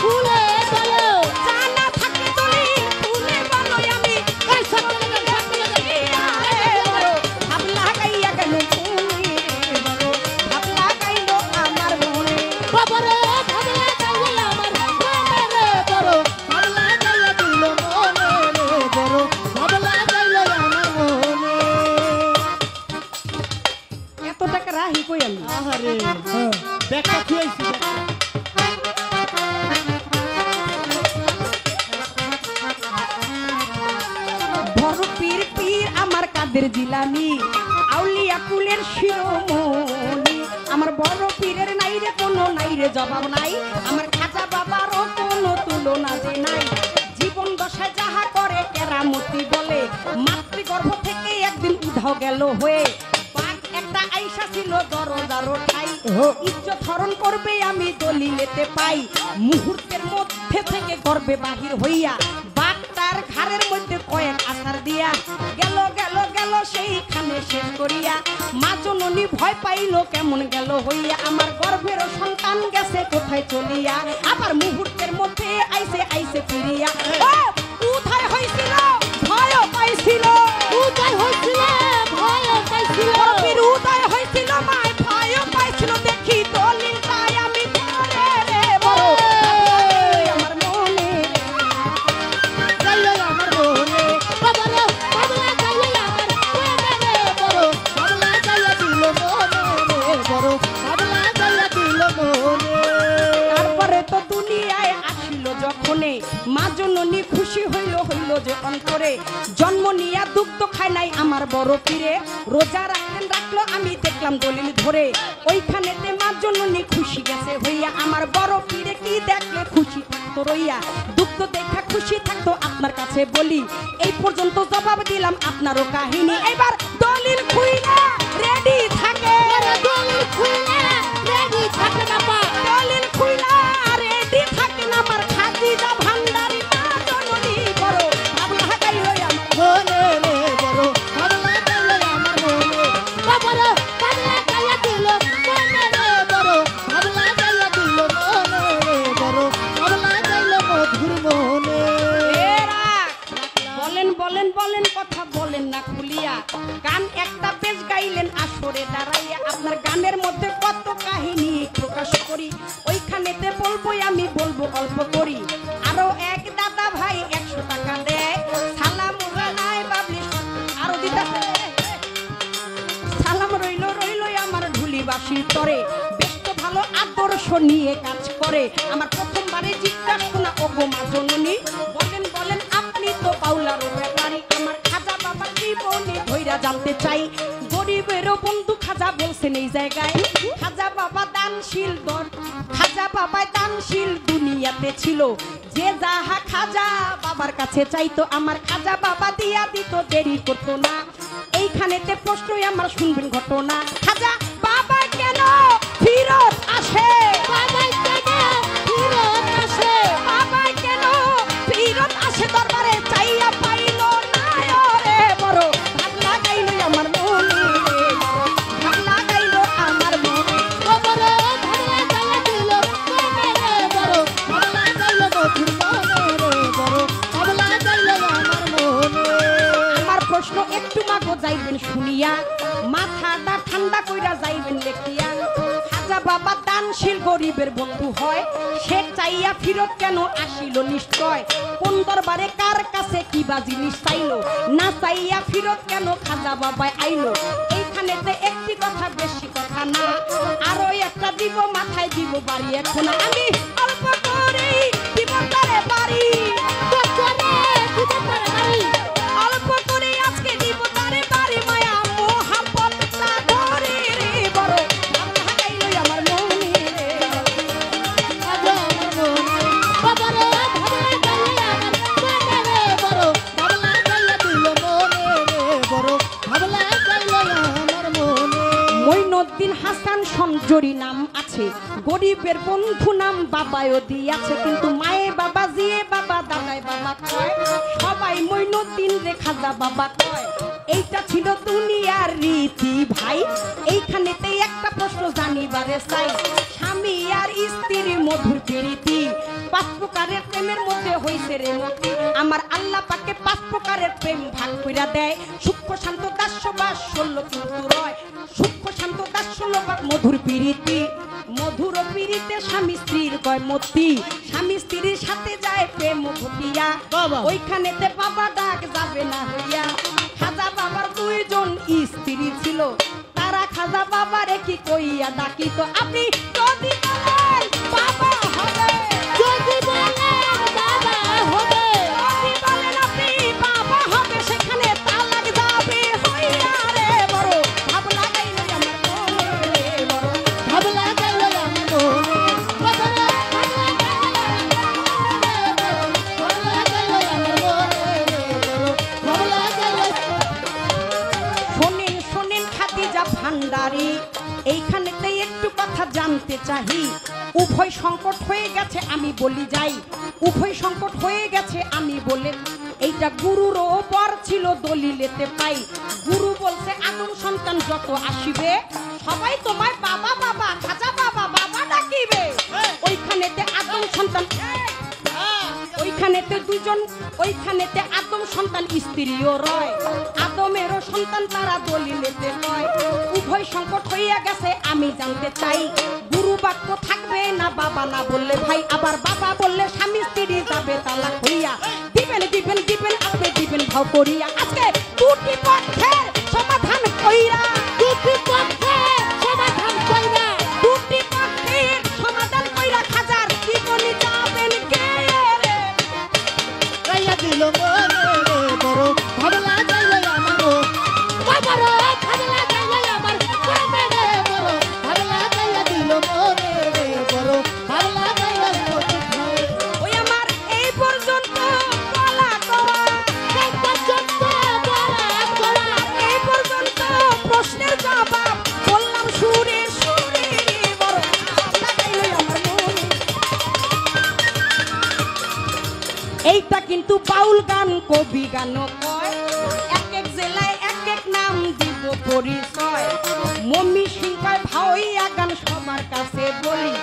ভুলে বলো, জানা থাকলে তুমি ভুলে বলো। আমি এই সব ভাবলা গাইয়া গেল তুমি বলো, ভাবলা গাইল আমার মনে বাবারে, ভাবলা গাইল আমার মনে বড়, ভাবলা গাইল দিল মনে বড়, ভাবলা গাইল আমার মনে। এত টাকা রাহি কই আমি? আহারে দেখা খুঁজছি। বড় পীর আমার কাদের জিলানি, আউলিয়া কুলের শিরোমণি। আমার বড় পীরের নাই রে কোনো, নাই রে জবাব নাই, আমার খাজা বাবারও কোনো তুলনা যে নাই। জীবন দশায় যাহা করে কেরামতি বলে, মাতৃগর্ভ থেকে একদিন উধাও গেল হয়ে। একটা আইসা ছিল দরজারও ঠাই, ইজ্জত হরণ করবে আমি দলিলেতে পাই। মুহূর্তের মধ্যে থেকে গর্বে বাহির হইয়া বাঘটার ঘাড়ে আচারের মধ্যে কয়েক আচার দিয়া গেল গেল গেল সেইখানে শেষ করিয়া মা জননী ভয় পাইল কেমন গেল হইয়া আমার গর্ভের সন্তান গেছে কোথায় চলিয়া আবার মুহূর্তের মধ্যে আইসে আইসে ফিরিয়া কোথায় হয়েছিল ভয় পাইছিল উদয় হয়েছিল ভয় পাইছিল গর্ভের উদয় হয়েছিল মায় ভয় পাইছিল দেখি দলিল তাই আমি পড়ে রে বড় আমার মনে গাইলে আমার মনে বাবারে বাবলা গাইলে আমার মনে রে বড় বাবলা গাইলে দিল মনে রে বড় বাবলা গাইলে দিল মনে তারপরে তো দুনিয়ায় আসিল যখনে মা জননী খুশি হইল হইল যে অন্তরে জন্ম নিয়া দুগ্ধ খায় নাই আমার বড় পীরে রোজা রাখেন রাখলো আমি দেখলাম দলিল ধরে ওইখানেতে মা জননী খুশি গেছে হইয়া আমার বড় পীরে কি দেখলে খুশি থাকতো রইয়া দুগ্ধ দেখা খুশি থাকতো আপনার কাছে বলি এই পর্যন্ত জবাব দিলাম আপনারও কাহিনী এবার দলিল খুইলা রেডি থাকে দলিল খুলে রেডি থাকে বাবা দলিল খুইলা রেডি থাকে না আমার খাদিজা ভান্ডারি মা জননী বড় ভাবলা গাইল আমার মনে রে বড় বাবলা গাইলে আমার মনে বাবারে বাবলা গাইলে দিল মনে রে বড় বাবলা গাইলে দিল মনে রে বড় বাবলা গাইলে মধুর মনে বলেন বলেন বলেন কথা বলেন না খুলিয়া গান একটা বেশ গাইলেন আসরে দাঁড়াইয়া আপনার গানের মধ্যে কত কাহিনী প্রকাশ করি ওইখানেতে বলবো আমি বলবো অল্প করি আরো এক দাদা ভাই 100 টাকা দেয় সালাম নাই বাবলি আরো দিতে সালাম রইল রইল আমার ঢুলিবাসীর তরে বেশ তো ভালো আদর্শ নিয়ে কাজ করে আমার প্রথমবারে জিজ্ঞাসা শোনা ওগো মা জননী বলেন বলেন আপনি তো পাউলার ব্যাপারী আমার খাজা বাবার জীবনে ধইরা জানতে চাই গরিবেরও বন্ধু খাজা বলছেন এই জায়গায় খাজা বাবা দানশীল খাজা বাবা দানশীল দুনিয়াতে ছিল যে যাহা খাজা বাবার কাছে চাইতো আমার খাজা বাবা দিয়া দিত দেরি করতো না এইখানেতে প্রশ্নই আমার শুনবেন ঘটনা খাজা বাবা কেন ফিরত আসে বাবা কেন ফিরত আসে বাবা কেন ফিরত আসে দরবারে চাইয়া পাইল না রে বড় ভাবলা গাইল আমার মনে ভাবলা গাইল আমার মনে বাবারে বাবলা গাইলে দিল মনে রে বড় বাবলা গাইলে মধুর মনে রে বড় বাবলা গাইলে আমার মনে আমার প্রশ্ন একটু মাগো যাইবেন শুনিয়া মাথাটা ঠান্ডা কইরা যাইবেন লেখিয়া খাজা বাবা দানশীল গরিবের বন্ধু হয় সে চাইয়া ফিরত কেন আসিল নিশ্চয় কোন দরবারে কার কাছে কি বা জিনিস চাইলো না চাইয়া ফিরত কেন খাজা বাবায় আইলো এইখানেতে একটি কথা বেশি কথা না আরো একটা দিব মাথায় দিব বাড়ি এখন আমি অল্প করেই দিব তারে বাড়ি অল্প করে আজকে দিব তারে বাড়ি মায়া মোহাম্মদ সাগরে রে বড় আল্লাহ গাইল আমার মনে রে বাবারে বাবলা গাইলে আমার মনে রে বড় বাবলা গাইলে দিল মনে রে বড় বাবলা গাইলে আমার মনে মঈনুদ্দিন হাসান সঞ্জরি নাম আছে গরিবের বন্ধু নাম বাবায়ও দিয়াছে কিন্তু মায়ে বাবা জিয়ে বাবা দাদায় বাবা কয় সবাই মঈনুদ্দিন রে খাজা বাবা কয় এইটা ছিল দুনিয়ার রীতি ভাই এইখানেতে একটা প্রশ্ন জানিবারে চাই স্বামী আর স্ত্রীর মধুর প্রীতি 5 প্রকারের প্রেমের মধ্যে হইছে রে মতি আমার আল্লাহ পাকে 5 প্রকারের প্রেম ভাগ কইরা দেয় সূক্ষ্ম শান্ত দাস্যবাস 16 কিন্তু রয় সূক্ষ্ম শান্ত দাস্যবাস মধুর প্রীতি মধুর প্রীতিতে স্বামী স্ত্রীর কয় মতি স্বামী স্ত্রীর সাথে যায় প্রেম ঘটিয়া ওইখানেতে বাবা ডাক যাবে না হইয়া খাজা বাবার 2 জন স্ত্রী ছিল তারা খাজা বাবারে কি কইয়া ডাকিত আপনি যদি বলেন বাবা হবে যদি বলেন বাবা হবে যদি বলেন আপনি বাবা হবে সেখানে তালাক যাবে হইয়া রে বড় ভাবলা গাইল আমার মনে রে বড় বাবলা গাইলে আমার মনে বাবারে বাবলা গাইলে আমার মনে রে বড় বাবলা গাইলে শোনেন শোনেন খাদিজা ভান্ডারি এইখানেতে একটু কথা জানতে চাহি উভয় সংকট হয়ে গেছে আমি বলি যাই উভয় সংকট হয়ে গেছে আমি বলে এইটা গুরুরও বর ছিল দলিলেতে পাই। গুরু বলছে আদম সন্তান যত আসিবে সবাই তোমায় বাবা বাবা খাজা বাবা বাবা ডাকিবে। ওইখানেতে আদম সন্তান, ওইখানেতে দুজন, ওইখানেতে আদম সন্তান স্ত্রীও রয়, আদমেরও সন্তান তারা দলিলেতে নয়। উভয় সংকট হইয়া গেছে আমি জানতে চাই, গুরু বাক্য থাকবে না বাবা না বললে ভাই, আবার বাবা বললে স্বামী স্ত্রী যাবে তালাক হইয়া। দিবেন দিবেন দিবেন আপনি দিবেন ভাও করিয়া, আজকে দুটি পক্ষের সমাধান কইরা, দুটি পক্ষের সমাধান কইরা, দুটি পক্ষের সমাধান কইরা খাজার জীবনে যাবেন কে রে? গাইয়া দিল মনে রে বড় ভালো লাগাইলো আমারও, বাবারও ভালো লাগাইলো আমার প্রেমে রে বড় ভালো লাগাইয়া দিল মনে রে বড় ভালো লাগাইলো কোথায়। ওই আমার এই পর্যন্ত বলা কওয়া, এই পর্যন্ত বলা করা, এই পর্যন্ত প্রশ্নের জবাব বললাম সুরে সুরে রে বড় লাগাইলো আমার মনে। এইটা কিন্তু বাউল গান কবি গান কয়, এক এক জেলায় এক এক নাম দিব পরিচয়। মম্মি সিং কয় ভাওইয়া গান সবার কাছে বলি,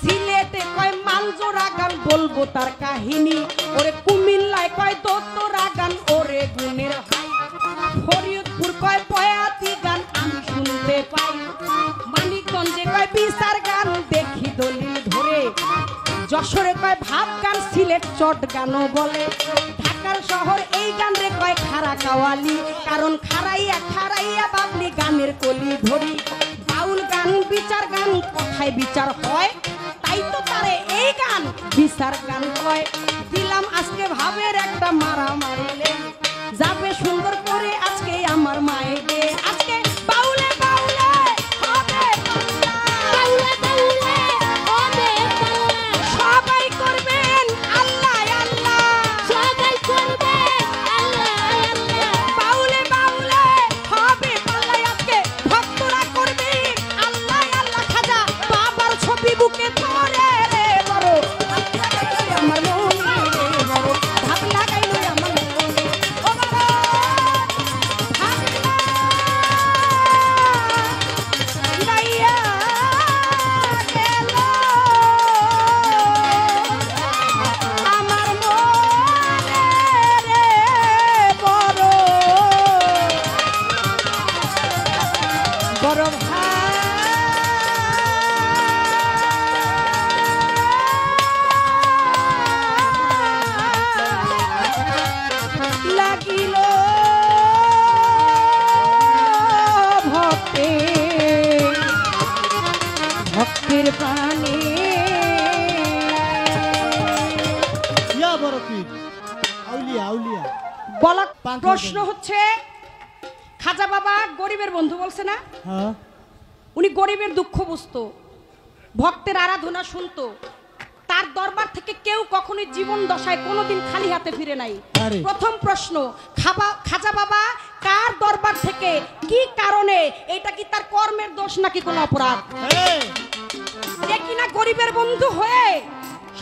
সিলেটে কয় মালজোড়া গান বলবো তার কাহিনী, ওরে কুমিল্লায় কয় দোতরা গান ওরে গুণের ভাই, ফরিদপুর কয় বয়াতি গান আমি শুনতে পাই, মানিকগঞ্জে কয় বিচার গান দেখি দলিল ধরে, যশোরে কয় ভাব গান সিলেট চট গানও বলে, ঢাকার শহর এই গান রে কয় খারা কাওয়ালি, কারণ খারাইয়া খারাইয়া বাবলি গানের কলি ধরি। বাউল গান বিচার গান কথায় বিচার হয়, তাই তো তারে এই গান বিচার গান কয়। দিলাম আজকে ভাবের একটা মারা মারিলে যাবে সুন্দর করে আজকে আমার মায়েকে, আজকে বাউলে বাউলে হবে পাল্লা, বাউলে বাউলে হবে পাল্লা, সবাই করবেন আল্লাহ আল্লাহ, সবাই করবে আল্লাহ আল্লাহ, বাউলে বাউলে হবে পাল্লা, আজকে ভক্তরা করবেন আল্লাহ আল্লাহ। খাজা বাবার ছবি বুকে ধরে রে বড় আমার মনে রে বড় ভাব লাগাইলো আমার মনে, ও বাবা ভাব লাগাইয়া গেল আমার মনে রে বড় বড় লাগিল ভক্তে ভক্তের প্রাণে। ইয়া বড় পীর আউলিয়া আউলিয়া বলা প্রশ্ন হচ্ছে, খাজা বাবা গরিবের বন্ধু বলছে না, হ্যাঁ উনি গরিবের দুঃখ বুঝতো, ভক্তের আরাধনা শুনতো, তার দরবার থেকে কেউ কখনোই জীবন দশায় কোনোদিন খালি হাতে ফিরে নাই। আরে। প্রথম প্রশ্ন, খাজা বাবা কার দরবার থেকে কি কারণে, এটা কি তার কর্মের দোষ নাকি কোনো অপরাধ? এই যে কিনা গরিবের বন্ধু হয়ে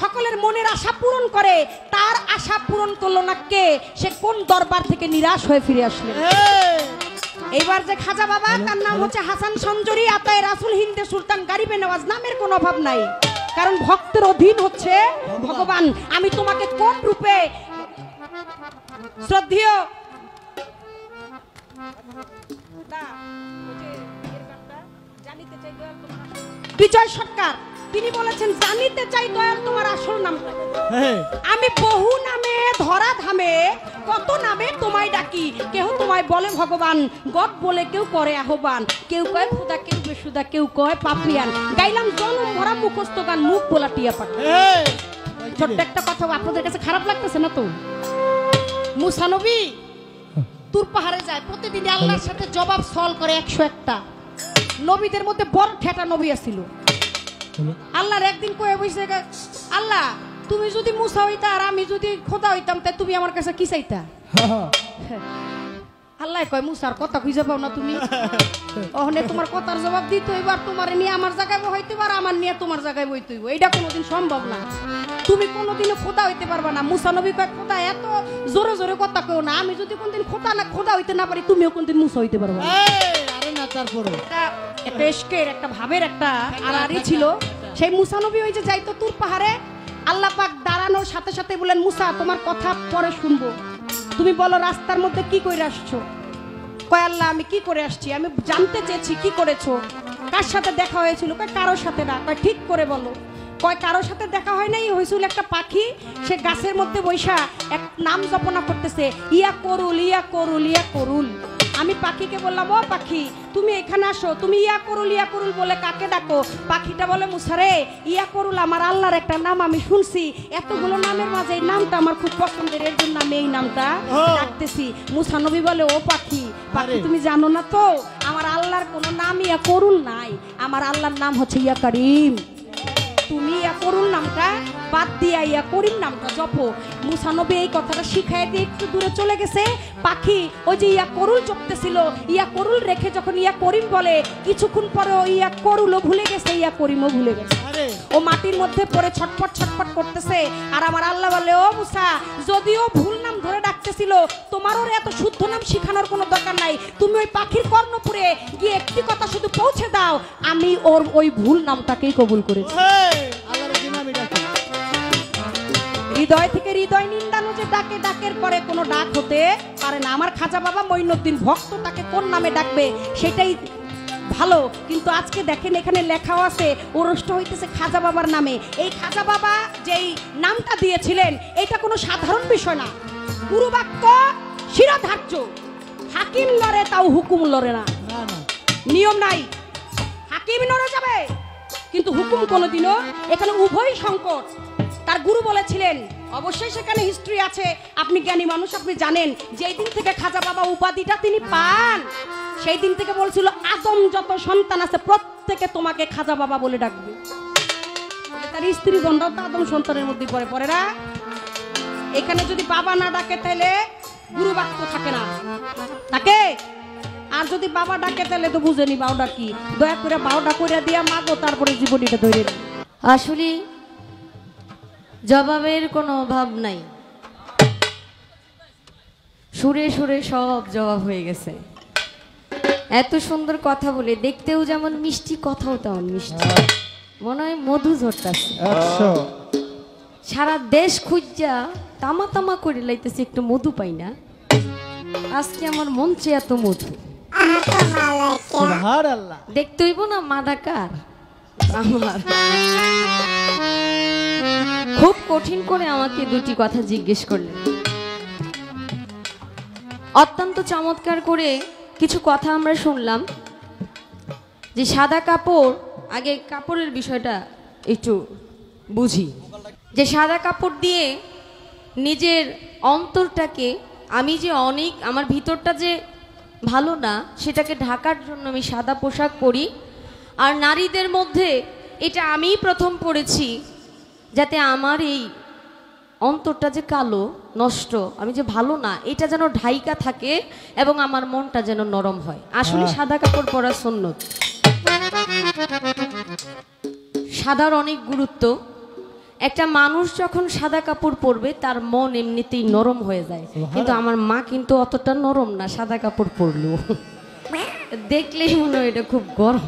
সকলের মনের আশা পূরণ করে, তার আশা পূরণ করলো না কে? সে কোন দরবার থেকে নিরাশ হয়ে ফিরে আসলেন? এই এইবার যে খাজা বাবা, তার নাম হচ্ছে হাসান সঞ্জরি আতায় রাসুল হিন্দে সুলতান গারিবে নওয়াজ, নামের কোনো অভাব নাই, কারণ ভক্তের অধীন হচ্ছে ভগবান। আমি তোমাকে কোন রূপে শ্রদ্ধেয় বিজয় সরকার তিনি বলেছেন, জানিতে চাই দয়াল তোমার আসল নাম। এই আমি বহু নামে ধরা ধামে কত নামে তোমায় ডাকি, কেউ তোমায় বলে ভগবান, গড বলে কেউ করে আহ্বান, কেউ কয় খুদা কেউ বেসুদা কেউ কয় পাপিয়ান, গাইলাম জনম ভরা মুখস্থ গান মুখ বলা টিয়া পাখি। এই ছোট্ট একটা কথা, আপনাদের কাছে খারাপ লাগতেছে না তো? মুসা নবী তুর পাহাড়ে যায়, প্রতিদিন আল্লাহর সাথে জবাব সল করে 101টা। নবীদের মধ্যে বড় ঠেটা নবী আছিল। আল্লাহর একদিন কয়ে বসে, আল্লাহ তুমি যদি মুসা হইতা আর আমি যদি খোদা হইতাম, তাই তুমি আমার কাছে কি চাইতা? আল্লাহ কয় মুসার কথা খুঁজে পাও না তুমি ওখানে তোমার কথার জবাব দিতে হইব আর তোমার নিয়ে আমার জায়গায় বইতে পার আমার নিয়ে তোমার জায়গায় বইতে হইব এটা কোনোদিন সম্ভব না তুমি কোনোদিনও খোদা হইতে পারবা না মুসা নবী কয় খোদা এত জোরে জোরে কথা কেউ না আমি যদি কোনদিন খোদা হইতে না পারি তুমিও কোনদিন মুসা হইতে পারবা না আরে না তারপরে একটা এশকের একটা ভাবের একটা আড়াআড়ি ছিল সেই মুসা নবী ওই যে যাইতো তুর পাহাড়ে আল্লাহ পাক দাঁড়ানোর সাথে সাথে বলেন মুসা তোমার কথা পরে শুনবো তুমি বলো রাস্তার মধ্যে কি করে আসছো কয় আল্লাহ আমি কি করে আসছি আমি জানতে চেয়েছি কি করেছো কার সাথে দেখা হয়েছিল কয় কারোর সাথে না কয় ঠিক করে বলো কয় কারোর সাথে দেখা হয় নাই হয়েছিল একটা পাখি সে গাছের মধ্যে বৈশা এক নাম জপনা করতেছে ইয়া করুল ইয়া করুল ইয়া করুল আমি পাখিকে বললাম ও পাখি তুমি এখানে আসো তুমি ইয়া করুল বলে কাকে ডাকো পাখিটা বলে মুসারে ইয়া করুল আমার আল্লাহর একটা নাম আমি শুনছি এতগুলো নামের মাঝে এই নামটা আমার খুব পছন্দের এর জন্য আমি এই নামটা ডাকতেছি মুসা নবী বলে ও পাখি তুমি জানো না তো আমার আল্লাহর কোনো নাম ইয়া করুল নাই আমার আল্লাহর নাম হচ্ছে ইয়া করিম তুমি ইয়া করুল নামটা বাদ দিয়া ইয়া করিম নামটা জপো মুসা নবী এই কথাটা শিখাই দিয়ে একটু দূরে চলে গেছে পাখি ওই যে ইয়া করুল জপতেছিল ইয়া করুল রেখে যখন ইয়া করিম বলে কিছুক্ষণ পরে ও ইয়া করুলও ভুলে গেছে ইয়া করিমও ভুলে গেছে ও মাটির মধ্যে পড়ে ছটফট ছটফট করতেছে আর আমার আল্লাহ বলে ও মুসা যদিও ভুল নাম ধরে ডাকতেছিল তোমার ওর এত শুদ্ধ নাম শিখানোর কোনো দরকার নাই তুমি ওই পাখির কর্ণপুরে গিয়ে একটি কথা শুধু পৌঁছে দাও আমি ওর ওই ভুল নামটাকেই কবুল করেছি হৃদয় থেকে হৃদয় নিন্দানো যে ডাকে ডাকের পরে কোনো ডাক হতে পারে না আমার খাজা বাবা মঈনুদ্দিন ভক্ত তাকে কোন নামে ডাকবে সেটাই ভালো কিন্তু আজকে দেখেন এখানে লেখাও আছে ওরষ্ট হইতেছে খাজা বাবার নামে এই খাজা বাবা যেই নামটা দিয়েছিলেন এটা কোনো সাধারণ বিষয় না গুরু বাক্য শিরোধার্য হাকিম লড়ে তাও হুকুম লড়ে না নিয়ম নাই হাকিম নড়ে যাবে কিন্তু হুকুম কোনোদিনও এখানে উভয় সংকট তার গুরু বলেছিলেন অবশ্যই সেখানে হিস্ট্রি আছে আপনি জ্ঞানী মানুষ আপনি জানেন যেই দিন থেকে খাজা বাবা উপাধিটা তিনি পান সেই দিন থেকে বলছিল আদম যত সন্তান আছে প্রত্যেকে তোমাকে খাজা বাবা বলে ডাকবে তার স্ত্রী গণরাও তো আদম সন্তানের মধ্যে পড়ে পড়ে না এখানে যদি বাবা না ডাকে তাহলে গুরু বাক্য থাকে না তাকে আর যদি বাবা ডাকে তাহলে তো বুঝেনি বাউডা কি দয়া করে বাউডা করে দিয়া মাগো তারপরে জীবনীটা ধরে আসলে জবাবের কোনো অভাব নাই সুরে সুরে সব জবাব হয়ে গেছে এত সুন্দর কথা বলে দেখতেও যেমন মিষ্টি কথাও তেমন মিষ্টি মনে হয় মধু ঝরতাছে সারা দেশ খুঁজা তামা তামা করে লাইতেছে একটু মধু পাই না আজকে আমার মঞ্চে এত মধু দেখতে হইব না মাদাকার আমার খুব কঠিন করে আমাকে দুটি কথা জিজ্ঞেস করলেন অত্যন্ত চমৎকার করে কিছু কথা আমরা শুনলাম যে সাদা কাপড় আগে কাপড়ের বিষয়টা একটু বুঝি যে সাদা কাপড় দিয়ে নিজের অন্তরটাকে আমি যে অনেক আমার ভিতরটা যে ভালো না সেটাকে ঢাকার জন্য আমি সাদা পোশাক পরি আর নারীদের মধ্যে এটা আমিই প্রথম পড়েছি যাতে আমার এই অন্তরটা যে কালো নষ্ট আমি যে ভালো না এটা যেন ঢাইকা থাকে এবং আমার মনটা যেন নরম হয় আসলে সাদা কাপড় পরা সুন্নত সাদার অনেক গুরুত্ব একটা মানুষ যখন সাদা কাপড় পরবে তার মন এমনিতেই নরম হয়ে যায় কিন্তু আমার মা কিন্তু অতটা নরম না সাদা কাপড় পরলো দেখলেই মনে হয় এটা খুব গরম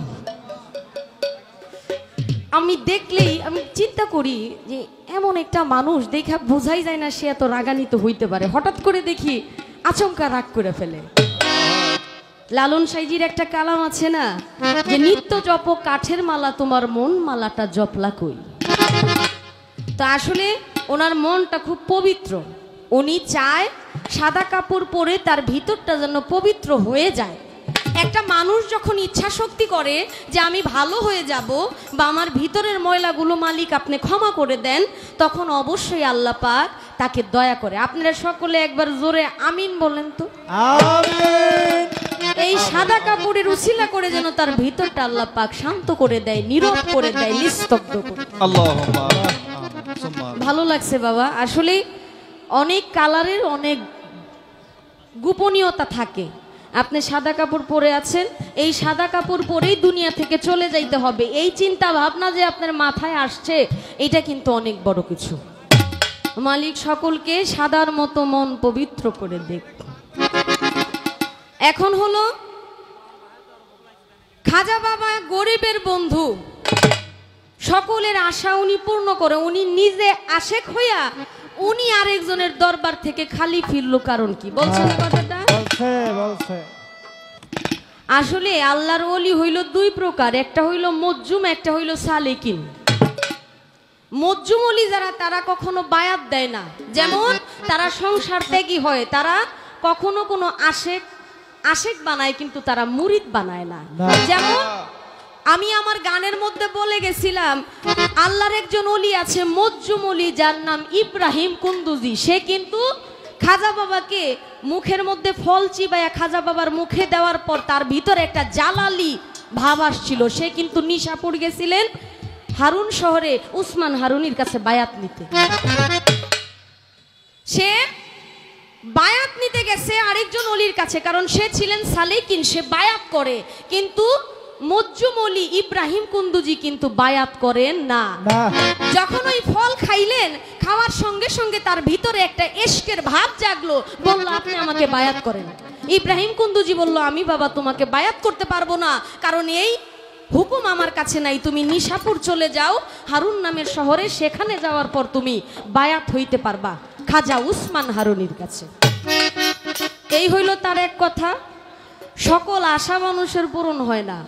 আমি দেখলেই আমি চিন্তা করি যে এমন একটা মানুষ দেখা বোঝাই যায় না সে এত রাগান্বিত হইতে পারে হঠাৎ করে দেখি আচমকা রাগ করে ফেলে লালন সাইজির একটা কালাম আছে না যে নিত্য জপ কাঠের মালা তোমার মন মালাটা জপলা কই তো আসলে ওনার মনটা খুব পবিত্র উনি চায় সাদা কাপড় পরে তার ভিতরটা যেন পবিত্র হয়ে যায় একটা মানুষ যখন ইচ্ছা শক্তি করে যে আমি ভালো হয়ে যাব বা আমার ভিতরের ময়লাগুলো মালিক আপনি ক্ষমা করে দেন তখন অবশ্যই আল্লাহ পাক তাকে দয়া করে আপনারা সকলে একবার জোরে আমিন বলেন তো আমিন এই সাদা কাপড়ের উছিলা করে যেন তার ভিতরটা আল্লাহ পাক শান্ত করে দেয় নীরব করে দেয় নিস্তব্ধ করে আল্লাহুম্মা ভালো লাগছে বাবা আসলে অনেক কালারের অনেক গোপনীয়তা থাকে। আপনি সাদা কাপড় পরে আছেন, এই সাদা কাপড় পরেই দুনিয়া থেকে চলে যাইতে হবে, এই চিন্তা ভাবনা যে আপনার মাথায় আসছে, এটা কিন্তু অনেক বড় কিছু। মালিক সকলকে সাদার মতো মন পবিত্র করে দেখ। এখন হলো খাজা বাবা গরিবের বন্ধু, সকলের আশা উনি পূর্ণ করে। উনি নিজে আশেক হইয়া উনি আরেকজনের দরবার থেকে খালি ফিরলো, কারণ কি বলছেন কথাটা? আসলে আল্লাহর ওলি হইল দুই প্রকার, একটা হইল মজ্জুম, একটা হইল সালেকিন। মজ্জুম ওলি যারা, তারা কখনো বায়াত দেয় না, যেমন তারা সংসার ত্যাগী হয়, তারা কখনো কোনো আশেক বানায়, কিন্তু তারা মুরিদ বানায় না। যেমন আমি আমার গানের মধ্যে বলে গেছিলাম, আল্লাহর একজন ওলি আছে মজ্জুম ওলি, যার নাম ইব্রাহিম কুন্দুজি। সে কিন্তু খাজা বাবাকে মুখের মধ্যে ফল চিবাইয়া খাজা বাবার মুখে দেওয়ার পর তার ভিতরে একটা জালালি ভাব আসছিল। সে কিন্তু নিশাপুর গেছিলেন হারুন শহরে উসমান হারুনির কাছে বায়াত নিতে। সে বায়াত নিতে গেছে আরেকজন ওলির কাছে, কারণ সে ছিলেন সালেকিন, সে বায়াত করে। কিন্তু মজ্জুম ওলি ইব্রাহিম কুন্দুজি কিন্তু বায়াত করেন না। যখন ওই ফল খাইলেন, খাওয়ার সঙ্গে সঙ্গে তার ভিতরে একটা ইশকের ভাব জাগলো, বলল আপনি আমাকে বায়াত করেন। ইব্রাহিম কুন্দুজি বলল আমি বাবা তোমাকে বায়াত করতে পারবো না, কারণ এই হুকুম আমার কাছে নাই। তুমি নিশাপুর চলে যাও হারুন নামের শহরে, সেখানে যাওয়ার পর তুমি বায়াত হইতে পারবা খাজা উসমান হারুনির কাছে। এই হইল তার এক কথা। সকল আশা মানুষের পূরণ হয় না।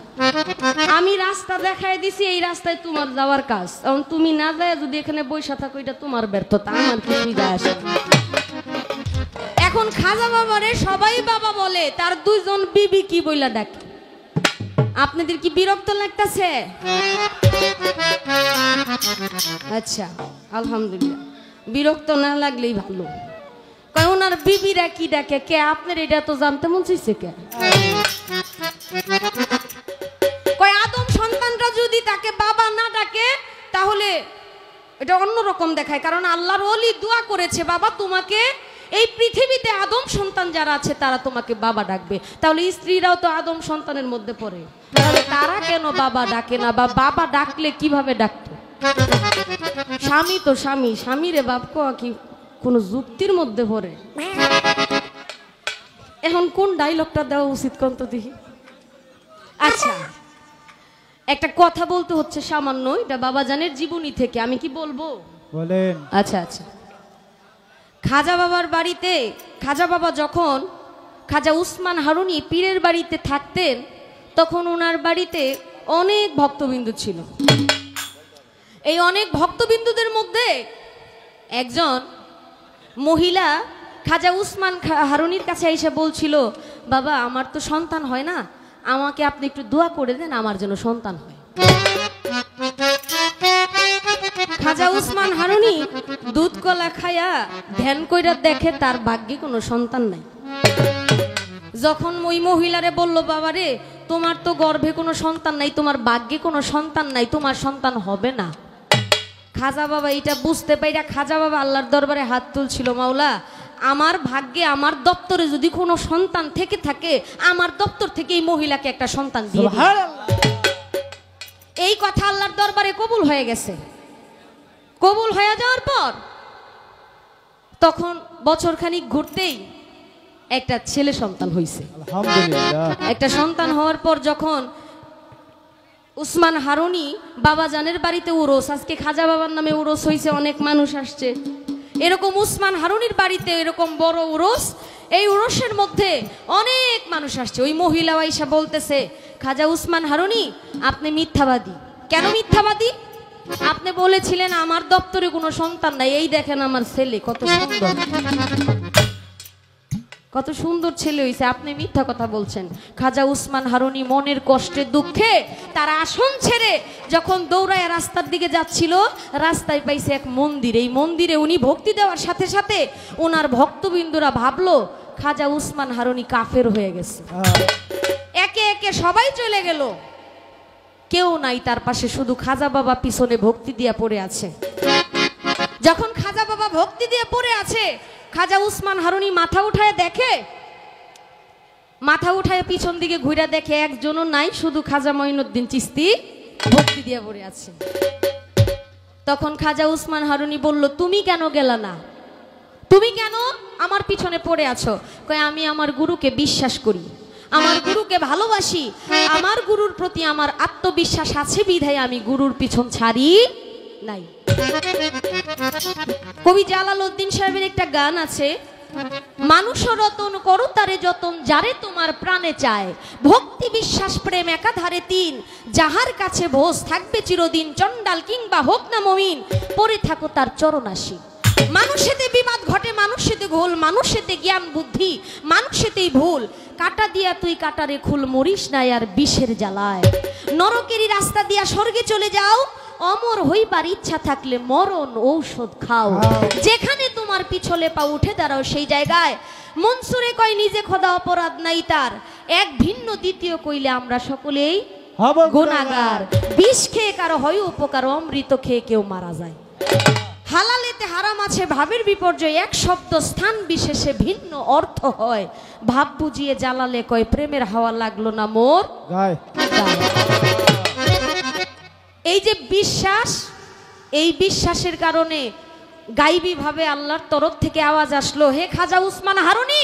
আমি রাস্তা দেখাই দিছি, এই রাস্তায় তোমার যাওয়ার কাজ, কারণ তুমি না যায় যদি এখানে বৈশা থাকো, এটা তোমার ব্যর্থতা, আমার কিছুই যায় আসে না। এখন খাজা বাবারে সবাই বাবা বলে, তার দুইজন বিবি কি বইলা ডাকে। আপনাদের কি বিরক্ত লাগতেছে? আচ্ছা, আলহামদুলিল্লাহ, বিরক্ত না লাগলেই ভালো। কয় ওনার বিবিরা কি ডাকে, কে আপনার এটা তো জানতে মন চাইছে কে? কয় আদম সন্তানরা যদি তাকে বাবা না ডাকে তাহলে এটা অন্যরকম দেখায়, কারণ আল্লাহর ওলি দোয়া করেছে বাবা তোমাকে এই পৃথিবীতে আদম সন্তান যারা আছে তারা তোমাকে বাবা ডাকবে। তাহলে স্ত্রীরাও তো আদম সন্তানের মধ্যে পড়ে, তাহলে তারা কেন বাবা ডাকে না, বা বাবা ডাকলে কিভাবে ডাকতো? স্বামী তো স্বামী, স্বামীরে বাপ কোয়া কি কোন যুক্তির মধ্যে পড়ে? এখন কোন ডায়লগটা দেওয়া উচিত কোন তো দেখি। আচ্ছা, একটা কথা বলতে হচ্ছে সামান্য, এটা বাবাজানের জীবনী থেকে, আমি কি বলবো বলেন? আচ্ছা আচ্ছা, খাজা বাবার বাড়িতে, খাজা বাবা যখন খাজা উসমান হারুনি পীরের বাড়িতে থাকতেন, তখন ওনার বাড়িতে অনেক ভক্তবিন্দু ছিল। এই অনেক ভক্তবিন্দুদের মধ্যে একজন মহিলা খাজা উসমান হারুনির কাছে এসে বলছিল, বাবা আমার তো সন্তান হয় না, আমাকে আপনি একটু দোয়া করে দেন আমার যেন সন্তান হয়। খাজা উসমান হারুনি দুধ কলা খায়া ধ্যান কইরা দেখে তার ভাগ্যে কোনো সন্তান নাই। যখন ওই মহিলারে বলল, বাবা রে তোমার তো গর্ভে কোনো সন্তান নাই, তোমার ভাগ্যে কোনো সন্তান নাই, তোমার সন্তান হবে না। খাজা বাবা এটা বুঝতে পাইরা খাজা বাবা আল্লাহর দরবারে হাত তুলছিল, মাওলা আমার ভাগ্যে আমার দপ্তরে যদি কোনো সন্তান থেকে থাকে, আমার দপ্তর থেকে এই মহিলাকে একটা সন্তান দিয়ে দিন। এই কথা আল্লাহর দরবারে কবুল হয়ে গেছে। কবুল হয়ে যাওয়ার পর তখন বছরখানিক ঘুরতেই একটা ছেলে সন্তান হয়েছে। একটা সন্তান হওয়ার পর যখন উসমান হারুনি বাবাজানের বাড়িতে উরস, আজকে খাজা বাবার নামে উরস হয়েছে, অনেক মানুষ আসছে, এরকম উসমান হারুনির বাড়িতে এরকম বড় উরস, এই উরসের মধ্যে অনেক মানুষ আসছে। ওই মহিলা আইসা বলতেছে, খাজা উসমান হারুনি আপনি মিথ্যাবাদী। কেন মিথ্যাবাদী? আপনি বলেছিলেন আমার দপ্তরে কোনো সন্তান নাই, এই দেখেন আমার ছেলে কত সুন্দর, কত সুন্দর ছেলে হয়েছে, আপনি মিথ্যা কথা বলছেন। খাজা উসমান হারুনি মনের কষ্টে দুঃখে তার আসন ছেড়ে যখন দৌড়ায় রাস্তার দিকে যাচ্ছিল, রাস্তায় পাইছে এক মন্দির। এই মন্দিরে উনি ভক্তি দেওয়ার সাথে সাথে ওনার ভক্তবিন্দুরা ভাবলো খাজা উসমান হারুনি কাফের হয়ে গেছে। একে একে সবাই চলে গেল, কেউ নাই তার পাশে, শুধু খাজা বাবা পিছনে ভক্তি দিয়ে পড়ে আছে। যখন খাজা বাবা ভক্তি দিয়ে পড়ে আছে, খাজা উসমান হারুনি মাথা উঠায় দেখে মাথা উঠায় পিছন দিকে ঘুরে দেখে একজনও নাই, শুধু খাজা মঈনুদ্দিন চিশতি ভক্তি দিয়ে পড়ে আছে। তখন খাজা উসমান হারুনি বলল, তুমি কেন গেলা না? তুমি কেন আমার পিছনে পড়ে আছো? কয়, আমি আমার গুরুকে বিশ্বাস করি, আমার গুরুকে ভালোবাসি, আমার গুরুর প্রতি আমার আত্মবিশ্বাস আছে বিধায় আমি গুরুর পিছন ছাড়ি নাই। কবি জালালউদ্দিন সাহেবের একটা গান আছে, মানুষ রতন করো তারে যতন, যারে তোমার প্রাণে চায়, ভক্তি বিশ্বাস প্রেম একাধারে তিন, যাহার কাছে ভোজ থাকবে চিরদিন, চন্ডাল কিংবা হোক না মমিন, পড়ে থাকো তার চরণাসী। মানুষেতে বিবাদ ঘটে, মানুষেতে ঘোল, মানুষেতে জ্ঞান বুদ্ধি, মানুষেতেই ভুল, কাটা দিয়া তুই কাটারে খুল, মরিস নাই আর বিষের জ্বালায়, নরকেরই রাস্তা দিয়া স্বর্গে চলে যাও, অমর হইবার ইচ্ছা থাকলে মরণ ঔষধ খাও, যেখানে তোমার পিছলে পা উঠে দাঁড়াও সেই জায়গায়। মনসুরে কয়, নিজে খোদা অপরাধ নাই তার, এক ভিন্ন দ্বিতীয় কইলে আমরা সকলেই গুনাহগার, বিষ খেয়ে কারো হয় উপকার, অমৃত খেয়ে কেউ মারা যায়। হালালেতে হারাম আছে ভাবের বিপর্যয়, এক শব্দ স্থান বিশেষে ভিন্ন অর্থ হয়, ভাব বুঝিয়ে জ্বালালে কয়, প্রেমের হাওয়া লাগলো না মোর গায়ে। এই যে বিশ্বাস, এই বিশ্বাসের কারণে গাইবী ভাবে আল্লাহর তরফ থেকে আওয়াজ আসলো, হে খাজা উসমান হারুনি,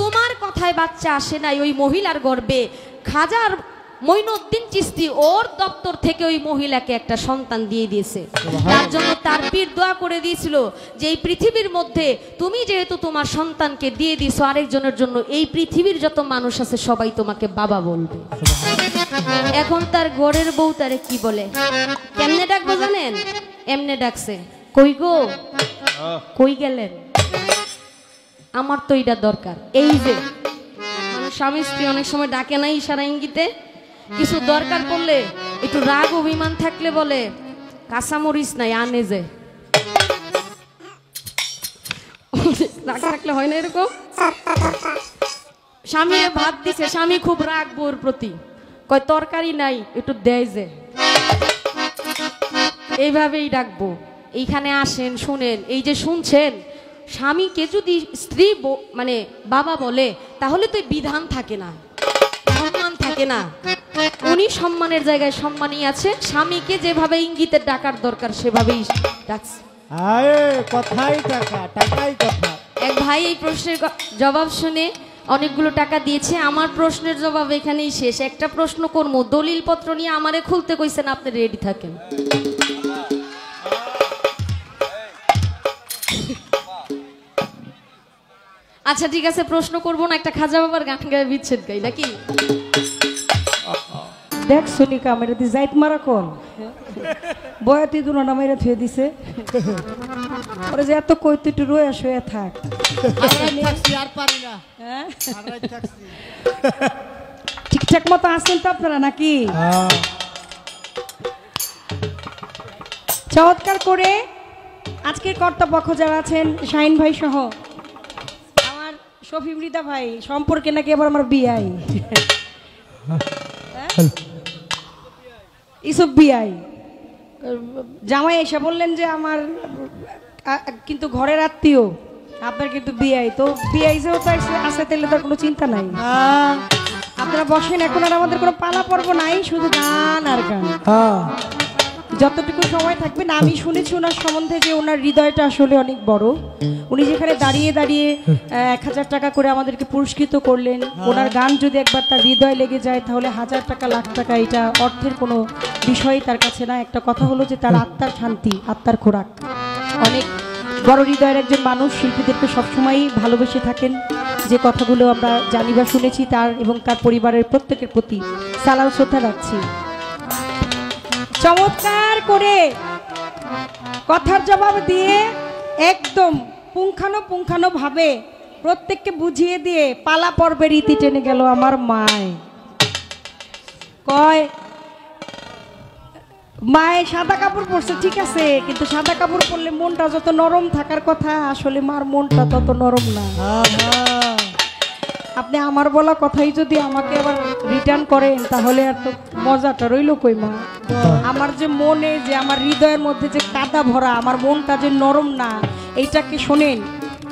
তোমার কথায় বাচ্চা আসে নাই ওই মহিলার গর্ভে, খাজার মঈনুদ্দিন চিশতি ওর দপ্তর থেকে ওই মহিলাকে একটা সন্তান দিয়ে দিয়েছে। তার জন্য তার পীর দোয়া করে দিয়েছিল যে এই পৃথিবীর মধ্যে তুমি যেহেতু তোমার সন্তানকে দিয়ে দিয়েছো আরেকজনের জন্য, এই পৃথিবীর যত মানুষ আছে সবাই তোমাকে বাবা বলবে। এখন তার ঘরের বউ তারে কি বলে, কেমনে ডাকবো জানেন? এমনে ডাকছে, কই গো, কই গেলেন, আমার তো এটা দরকার। এই যে স্বামী স্ত্রী অনেক সময় ডাকে না ইশারা ইঙ্গিতে, কিছু দরকার পড়লে একটু রাগ অভিমান থাকলে বলে, কাঁচামরিচ নাই আনে যে, রাগ থাকলে হয় না এরকম। স্বামীর ভাত দিছে, স্বামী খুব রাগ বউর প্রতি, কয় তরকারি নাই একটু দেয় যে, এইভাবেই ডাকবো। এইখানে আসেন শুনেন, এই যে শুনছেন, স্বামীকে যদি স্ত্রী মানে বাবা বলে তাহলে তো বিধান থাকে না, সম্মান থাকে না। উনি সম্মানের জায়গায় সম্মানই আছে, স্বামীকে যেভাবে ইঙ্গিতে ডাকার দরকার সেভাবেই ডাকছে। কথাই টাকা, টাকাই কথা। এক ভাই এই প্রশ্নের জবাব শুনে অনেকগুলো টাকা দিয়েছে। আমার প্রশ্নের জবাব এখানেই শেষ। একটা প্রশ্ন করবো, দলিল পত্র নিয়ে আমারে খুলতে কইছেন, আপনি রেডি থাকেন। আচ্ছা ঠিক আছে, প্রশ্ন করবো না, একটা খাজা বাবার গান গায়ে বিচ্ছেদ গাই নাকি? দেখ সুনিকা মেরে দি যাইত মারা কোন বয়াতি দুনো না মেরে থুয়ে দিছে, ওরে যে এত কইতে একটু রয়ে শুয়ে থাক, আর পারি না। হ্যাঁ ঠিকঠাক মতো আসেন তো আপনারা নাকি? চমৎকার করে আজকের কর্তাপক্ষ যারা আছেন, শাহিন ভাই সহ আমার শফি মৃদা ভাই সম্পর্কে নাকি আবার আমার বিআই ইসব বিআই জামাই এসে বললেন যে আমার কিন্তু ঘরের আত্মীয়, আপনার কিন্তু বিআই, তো বিআই যেহেতু আছে তাহলে তার কোনো চিন্তা নাই। আপনারা বসেন, এখন আর আমাদের কোনো পালা পর্ব নাই, শুধু গান আর গান। যতটুকু সময় থাকবেন, আমি শুনেছি ওনার সম্বন্ধে যে ওনার হৃদয়টা আসলে অনেক বড়। উনি যেখানে দাঁড়িয়ে দাঁড়িয়ে 1000 টাকা করে আমাদেরকে পুরস্কৃত করলেন, ওনার গান যদি একবার তার হৃদয় লেগে যায় তাহলে 1000 টাকা লাখ টাকা এটা অর্থের কোনো বিষয়ই তার কাছে না। একটা কথা হলো যে তার আত্মার শান্তি, আত্মার খোরাক। অনেক বড় হৃদয়ের একজন মানুষ, শিল্পীদেরকে সবসময়ই ভালোবেসে থাকেন। যে কথাগুলো আমরা জানি বা শুনেছি, তার এবং তার পরিবারের প্রত্যেকের প্রতি সালাম শ্রদ্ধা রাখছি। চমৎকার করে কথার জবাব দিয়ে একদম পুঙ্খানো ভাবে প্রত্যেককে বুঝিয়ে দিয়ে পালা পর্বের রীতি টেনে গেল আমার মায়। কয় মায়ে সাদা কাপড় পরছে ঠিক আছে, কিন্তু সাদা কাপড় পরলে মনটা যত নরম থাকার কথা, আসলে মার মনটা তত নরম না। আপনি আমার বলা কথাই যদি আমাকে আবার রিটার্ন করেন তাহলে আর তো মজাটা রইল কই মা। আমার যে মনে, যে আমার হৃদয়ের মধ্যে যে কাদা ভরা, আমার মনটা যে নরম না, এইটাকে শোনেন,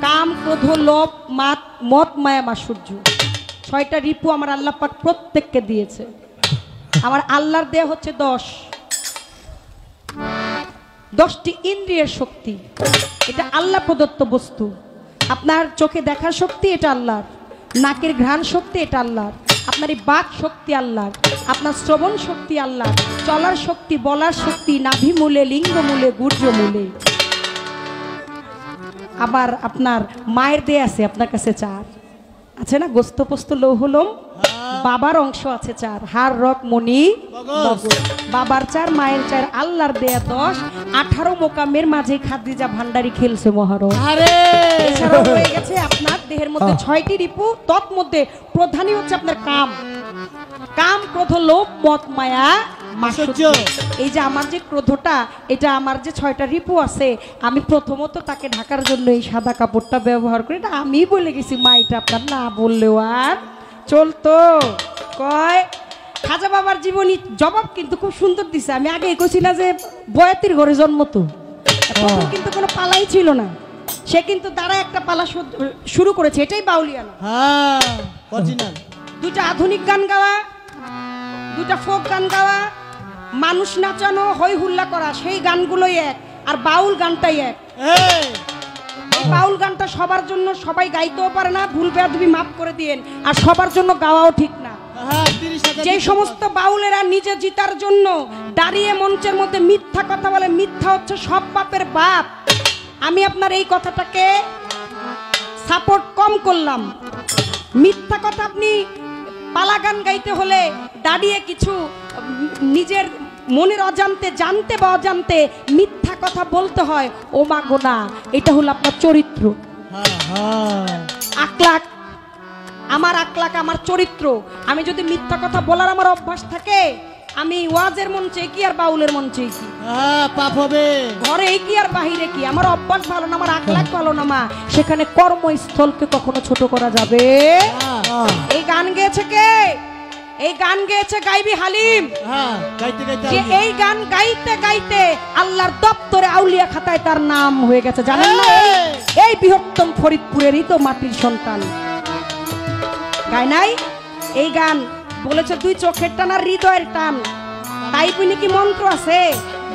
কাম ক্রোধ লোভ মত মায়া মাৎসর্য, 6টা রিপু আমার আল্লাহ পাক প্রত্যেককে দিয়েছে। আমার আল্লাহর দেয়া হচ্ছে 10টি ইন্দ্রিয়ের শক্তি। এটা আল্লাহ প্রদত্ত বস্তু। আপনার চোখে দেখার শক্তি এটা আল্লাহর, নাকের ঘ্রাণ শক্তি এটা আল্লাহর, আপনার এই বাক শক্তি আল্লাহর, আপনার শ্রবণ শক্তি আল্লাহর, চলার শক্তি, বলার শক্তি নাভি মূলে, লিঙ্গ মূলে, গুর্জ মূলে। আবার আপনার মায়ের দেয়া আছে আপনার কাছে 4 আছে না, গোস্ত পোস্ত লৌহ লোম। বাবার অংশ আছে 4, হাড় রক মণি মগজ। বাবার 4, মায়ের 4, আল্লাহর দেয়া 10। 18 মোকামের মাঝে খাদিজা ভান্ডারি খেলছে মহারণ। এছাড়াও হয়ে গেছে আপনার দেহের মধ্যে 6টি রিপু। তৎমধ্যে প্রধানই হচ্ছে আপনার কাম, ক্রোধ, লোভ, মদ, মায়া, মাৎসর্য। এই যে আমার যে ক্রোধটা, এটা আমার যে 6টা রিপু আছে, আমি প্রথমত তাকে ঢাকার জন্য এই সাদা কাপড়টা ব্যবহার করি। এটা আমি বলে গেছি মা, এটা আপনার না বললেও আর চলতো। কয় খাজা বাবার জীবনী জবাব কিন্তু খুব সুন্দর দিছে। আমি আগে কইছি না যে বয়াতির ঘরে জন্ম, তো কিন্তু কোনো পালাই ছিল না, সে কিন্তু তারা একটা পালা শুরু করেছে। এটাই বাউলিয়া না, অরিজিনাল। 2টা আধুনিক গান গাওয়া, 2টা ফোক গান গাওয়া, মানুষ নাচানো, হই হুল্লা করা, সেই গানগুলোই এক, আর বাউল গানটাই এক। এই বাউল গানটা সবার জন্য সবাই গাইতেও পারে না, ভুল বেয়াদবি মাফ করে দিয়েন। আর সবার জন্য গাওয়াও ঠিক না। যে সমস্ত বাউলেরা নিজে জিতার জন্য দাঁড়িয়ে মঞ্চের মধ্যে মিথ্যা কথা বলে, মিথ্যা হচ্ছে সব পাপের বাপ। আমি আপনার এই কথাটাকে সাপোর্ট কম করলাম। মিথ্যা কথা, আপনি পালা গান গাইতে হলে দাঁড়িয়ে কিছু নিজের মনের অজান্তে, জানতে বা অজান্তে মিথ্যা কথা বলতে হয়। ও মা গোনা, এটা হলো আপনার চরিত্র, আকলাক। আমার আকলাক, আমার চরিত্র। আমি যদি মিথ্যা কথা বলার আমার অভ্যাস থাকে, আমি ওয়াজের মঞ্চে কি আর বাউলের মঞ্চে কি পাপ হবে, ঘরে কি আর বাহিরে কি, আমার অভ্যাস ভালো না, আমার আকলাক ভালো না মা। সেখানে কর্মস্থলকে কখনো ছোট করা যাবে। এই গান গেয়েছে কে? এই গান গেয়েছে গাইবি হালিম। যে এই গান গাইতে গাইতে আল্লাহর দপ্তরে আউলিয়া খাতায় তার নাম হয়ে গেছে, জানেন না? এই বৃহত্তম ফরিদপুরেরই তো মাটির সন্তান। গায় নাই এই গান, বলেছে 2 চোখের টান আর হৃদয়ের টান, তাই বলে কি মন্ত্র আছে?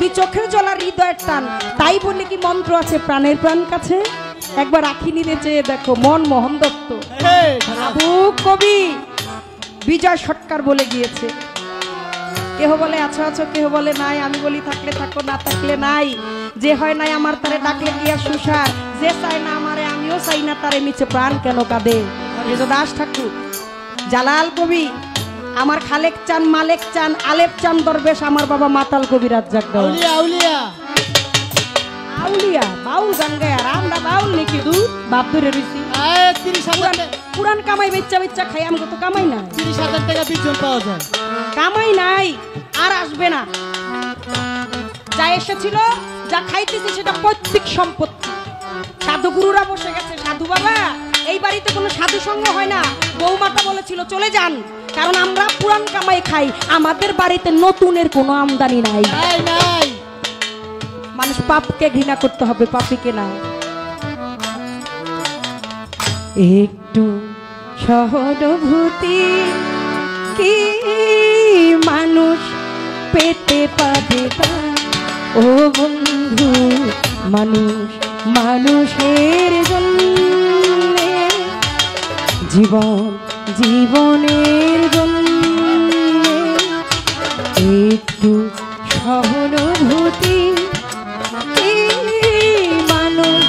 2 চোখের জল আর হৃদয়ের টান, তাই বলে কি মন্ত্র আছে প্রাণের প্রাণ কাছে? একবার আখি নিতে চেয়ে দেখো, মনমোহন দত্ত আবু কবি বিজয় সরকার বলে গিয়েছে। কেহ বলে আছো আছো, কেহ বলে নাই, আমি বলি থাকলে থাকো, না থাকলে নাই। যে হয় নাই আমার তারে ডাকলে গিয়া সুসার, যে চায় না আমারে আমিও চাই না তারে, মিছে প্রাণ কেন কাঁদে। দাস ঠাকুর, জালাল কবি, আমার খালেক চান, মালেক চান, আলেপ চান দরবেশ, আমার বাবা মাতাল কবি রাজ্জাক দাও। আউলিয়া বাউল গান গায়, আর আমরা বাউল নাকি দু বাপ ধরে রইছি। পুরান কামাই বেচ্চা বেচ্চা খাই, আমাকে তো কামাই নাই। 30,000 টাকা বেতন পাওয়া যায়, কামাই নাই, আর আসবে না। যা এসেছিল, যা খাইতেছি সেটা পৈতৃক সম্পত্তি। সাধু গুরুরা বসে গেছে, সাধু বাবা এই বাড়িতে কোনো সাধু সঙ্গ হয় না। বৌমাতা বলেছিল চলে যান, কারণ আমরা পুরান কামাই খাই, আমাদের বাড়িতে নতুনের কোনো আমদানি নাই। মানুষ পাপকে ঘৃণা করতে হবে, পাপীকে না। একটু সহানুভূতি কি মানুষ পেতে পারে ও বন্ধু, মানুষ মানুষের জন্য, জীবন জীবনের জন্য একটু সহানুভূতি মানুষ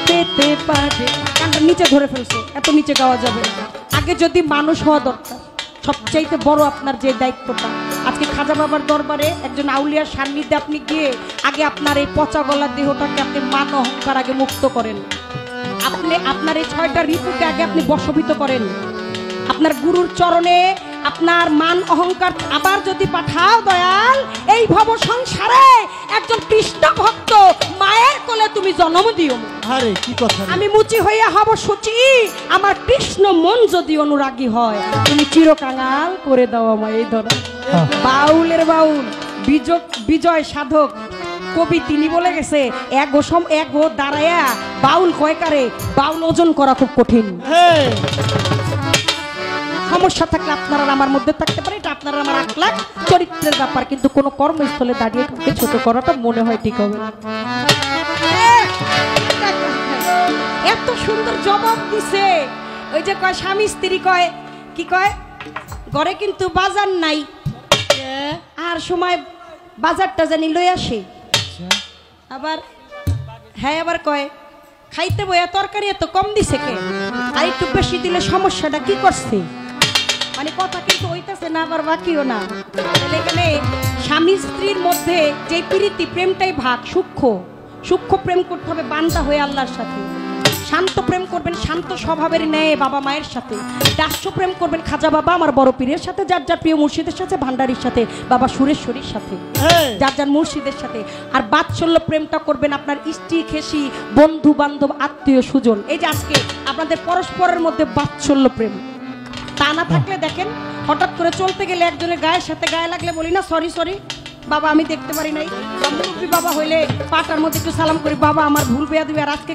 পেতে পারে। গানটা নিচে ধরে ফেলছে, এত নিচে গাওয়া যাবে না। আগে যদি মানুষ হওয়া দরকার, সবচাইতে বড় আপনার যে দায়িত্বটা, আজকে খাজা বাবার দরবারে একজন আউলিয়ার সান্নিধ্যে আপনি গিয়ে আগে আপনার এই পচা গলার দেহটাকে আপনি মান অহংকার আগে মুক্ত করেন। আপনি আপনার এই 6টা ঋতুকে আগে আপনি বশীভূত করেন। আপনার গুরুর চরণে আপনার মান অহংকার আবার যদি পাঠাও দয়াল, এই ভব সংসারে একজন কৃষ্ণ ভক্ত মায়ের কোলে তুমি জন্ম দিও। আরে কি কথা, আমি মুচি হইয়া হব সূচি, আমার কৃষ্ণ মন যদি অনুরাগী হয়, তুমি চিরকাঙাল করে দাও আমায়। এই ধরো বাউলের বাউল বিজয় সাধক কবি, তিনি বলে গেছে এক ও দাঁড়ায়া বাউল কয়কারে, বাউল ওজন করা খুব কঠিন। সমস্যা থাকলে আপনারা আর আমার মধ্যে থাকতে পারে, এটা আপনারা আমার আখলাক চরিত্রের ব্যাপার, কিন্তু কোনো কর্মস্থলে দাঁড়িয়ে কাউকে ছোট করাটা মনে হয় ঠিক হবে না। এত সুন্দর জবাব দিছে, ওই যে কয় স্বামী স্ত্রী কয় কি কয়, ঘরে কিন্তু বাজার নাই, আর সময় বাজারটা জানি লই আসে। আবার হ্যাঁ আবার কয় খাইতে বইয়া তরকারি এত কম দিছে কে, আর একটু বেশি দিলে সমস্যাটা কি করছে, মানে কথা কিন্তু হইতেছে না আবার বাকিও না। তাহলে এখানে স্বামী স্ত্রীর মধ্যে যে প্রীতি প্রেমটাই ভাগ, সূক্ষ্ম প্রেম করতে হবে বান্দা হয়ে আল্লাহর সাথে, শান্ত প্রেম করবেন শান্ত স্বভাবের ন্যায় বাবা মায়ের সাথে, দাস্য প্রেম করবেন খাজা বাবা আমার বড় পীরের সাথে, যার যার প্রিয় মুর্শিদের সাথে, ভান্ডারির সাথে, বাবা সুরেশ্বরীর সাথে, যার যার মুর্শিদের সাথে। আর বাৎসল্য প্রেমটা করবেন আপনার স্ত্রী খেসি বন্ধু বান্ধব আত্মীয় সুজন। এই যে আজকে আপনাদের পরস্পরের মধ্যে বাৎসল্য প্রেম, তা না থাকলে দেখেন হঠাৎ করে চলতে গেলে একজনের গায়ের সাথে গায়ে লাগলে বলি না সরি সরি বাবা আমি দেখতে পারি নাই, মুরব্বী বাবা হইলে পাটার মধ্যে একটু সালাম করি বাবা আমার ভুল বেয়া দিবে। আর আজকে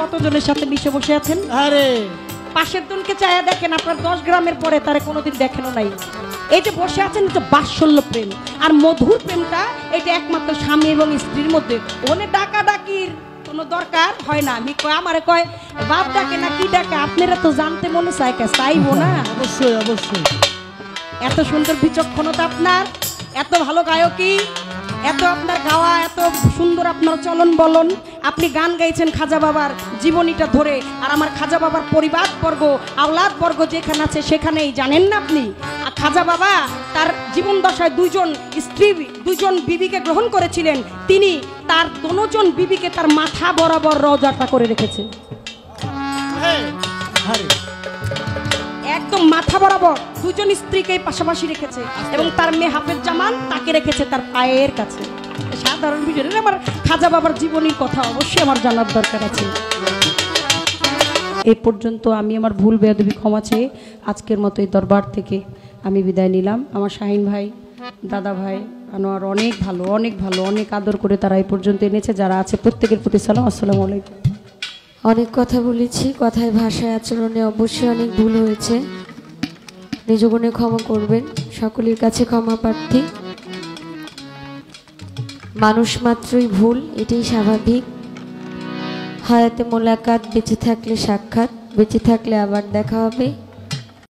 কতজনের সাথে মিশে বসে আছেন, আরে পাশের জনকে চায়া দেখেন আপনার 10 গ্রামের পরে তারে কোনোদিন দেখেনও নাই। এই যে বসে আছেন এটা বাৎসল্য প্রেম। আর মধুর প্রেমটা এটা একমাত্র স্বামী এবং স্ত্রীর মধ্যে, ওনে ডাকা ডাকির কোনো দরকার হয় না। আমি কয় আমারে কয় বাপ ডাকে না কি ডাকে, আপনারা তো জানতে মনে চায় কে চাইবো না? অবশ্যই অবশ্যই। এত সুন্দর বিচক্ষণতা আপনার, এত ভালো গায়কী, এত আপনার গাওয়া, এত সুন্দর আপনার চলন বলন, আপনি গান গাইছেন খাজা বাবার জীবনীটা ধরে। আর আমার খাজা বাবার পরিবার বর্গ আওলাদ বর্গ যেখানে আছে সেখানেই জানেন না আপনি খাজা বাবা তার জীবন দশায় 2জন স্ত্রী 2জন বিবিকে গ্রহণ করেছিলেন, তিনি তার দোনোজন বিবিকে তার মাথা বরাবর রওজাটা করে রেখেছে, একদম মাথা বরাবর 2জন স্ত্রীকে পাশাপাশি রেখেছে, এবং তার মেয়ে হাফেজ জামান তাকে রেখেছে তার পায়ের কাছে। সাধারণ বিষয়, আমার খাজা বাবার জীবনীর কথা অবশ্যই আমার জানার দরকার আছে। এই পর্যন্ত আমি আমার ভুল বেয়াদবি ক্ষমা চেয়ে আজকের মতো এই দরবার থেকে আমি বিদায় নিলাম। আমার শাহিন ভাই, দাদা ভাই আনোয়ার অনেক ভালো অনেক আদর করে তারা এই পর্যন্ত এনেছে। যারা আছে প্রত্যেকের প্রতি সালাম, আসসালামু আলাইকুম। অনেক কথা বলেছি, কথায় ভাষায় আচরণে অবশ্যই অনেক ভুল হয়েছে, নিজ গুণে ক্ষমা করবেন, সকলের কাছে ক্ষমা প্রার্থী। মানুষ মাত্রই ভুল, এটাই স্বাভাবিক। হায়াতে মোলাকাত, বেঁচে থাকলে সাক্ষাৎ, বেঁচে থাকলে আবার দেখা হবে।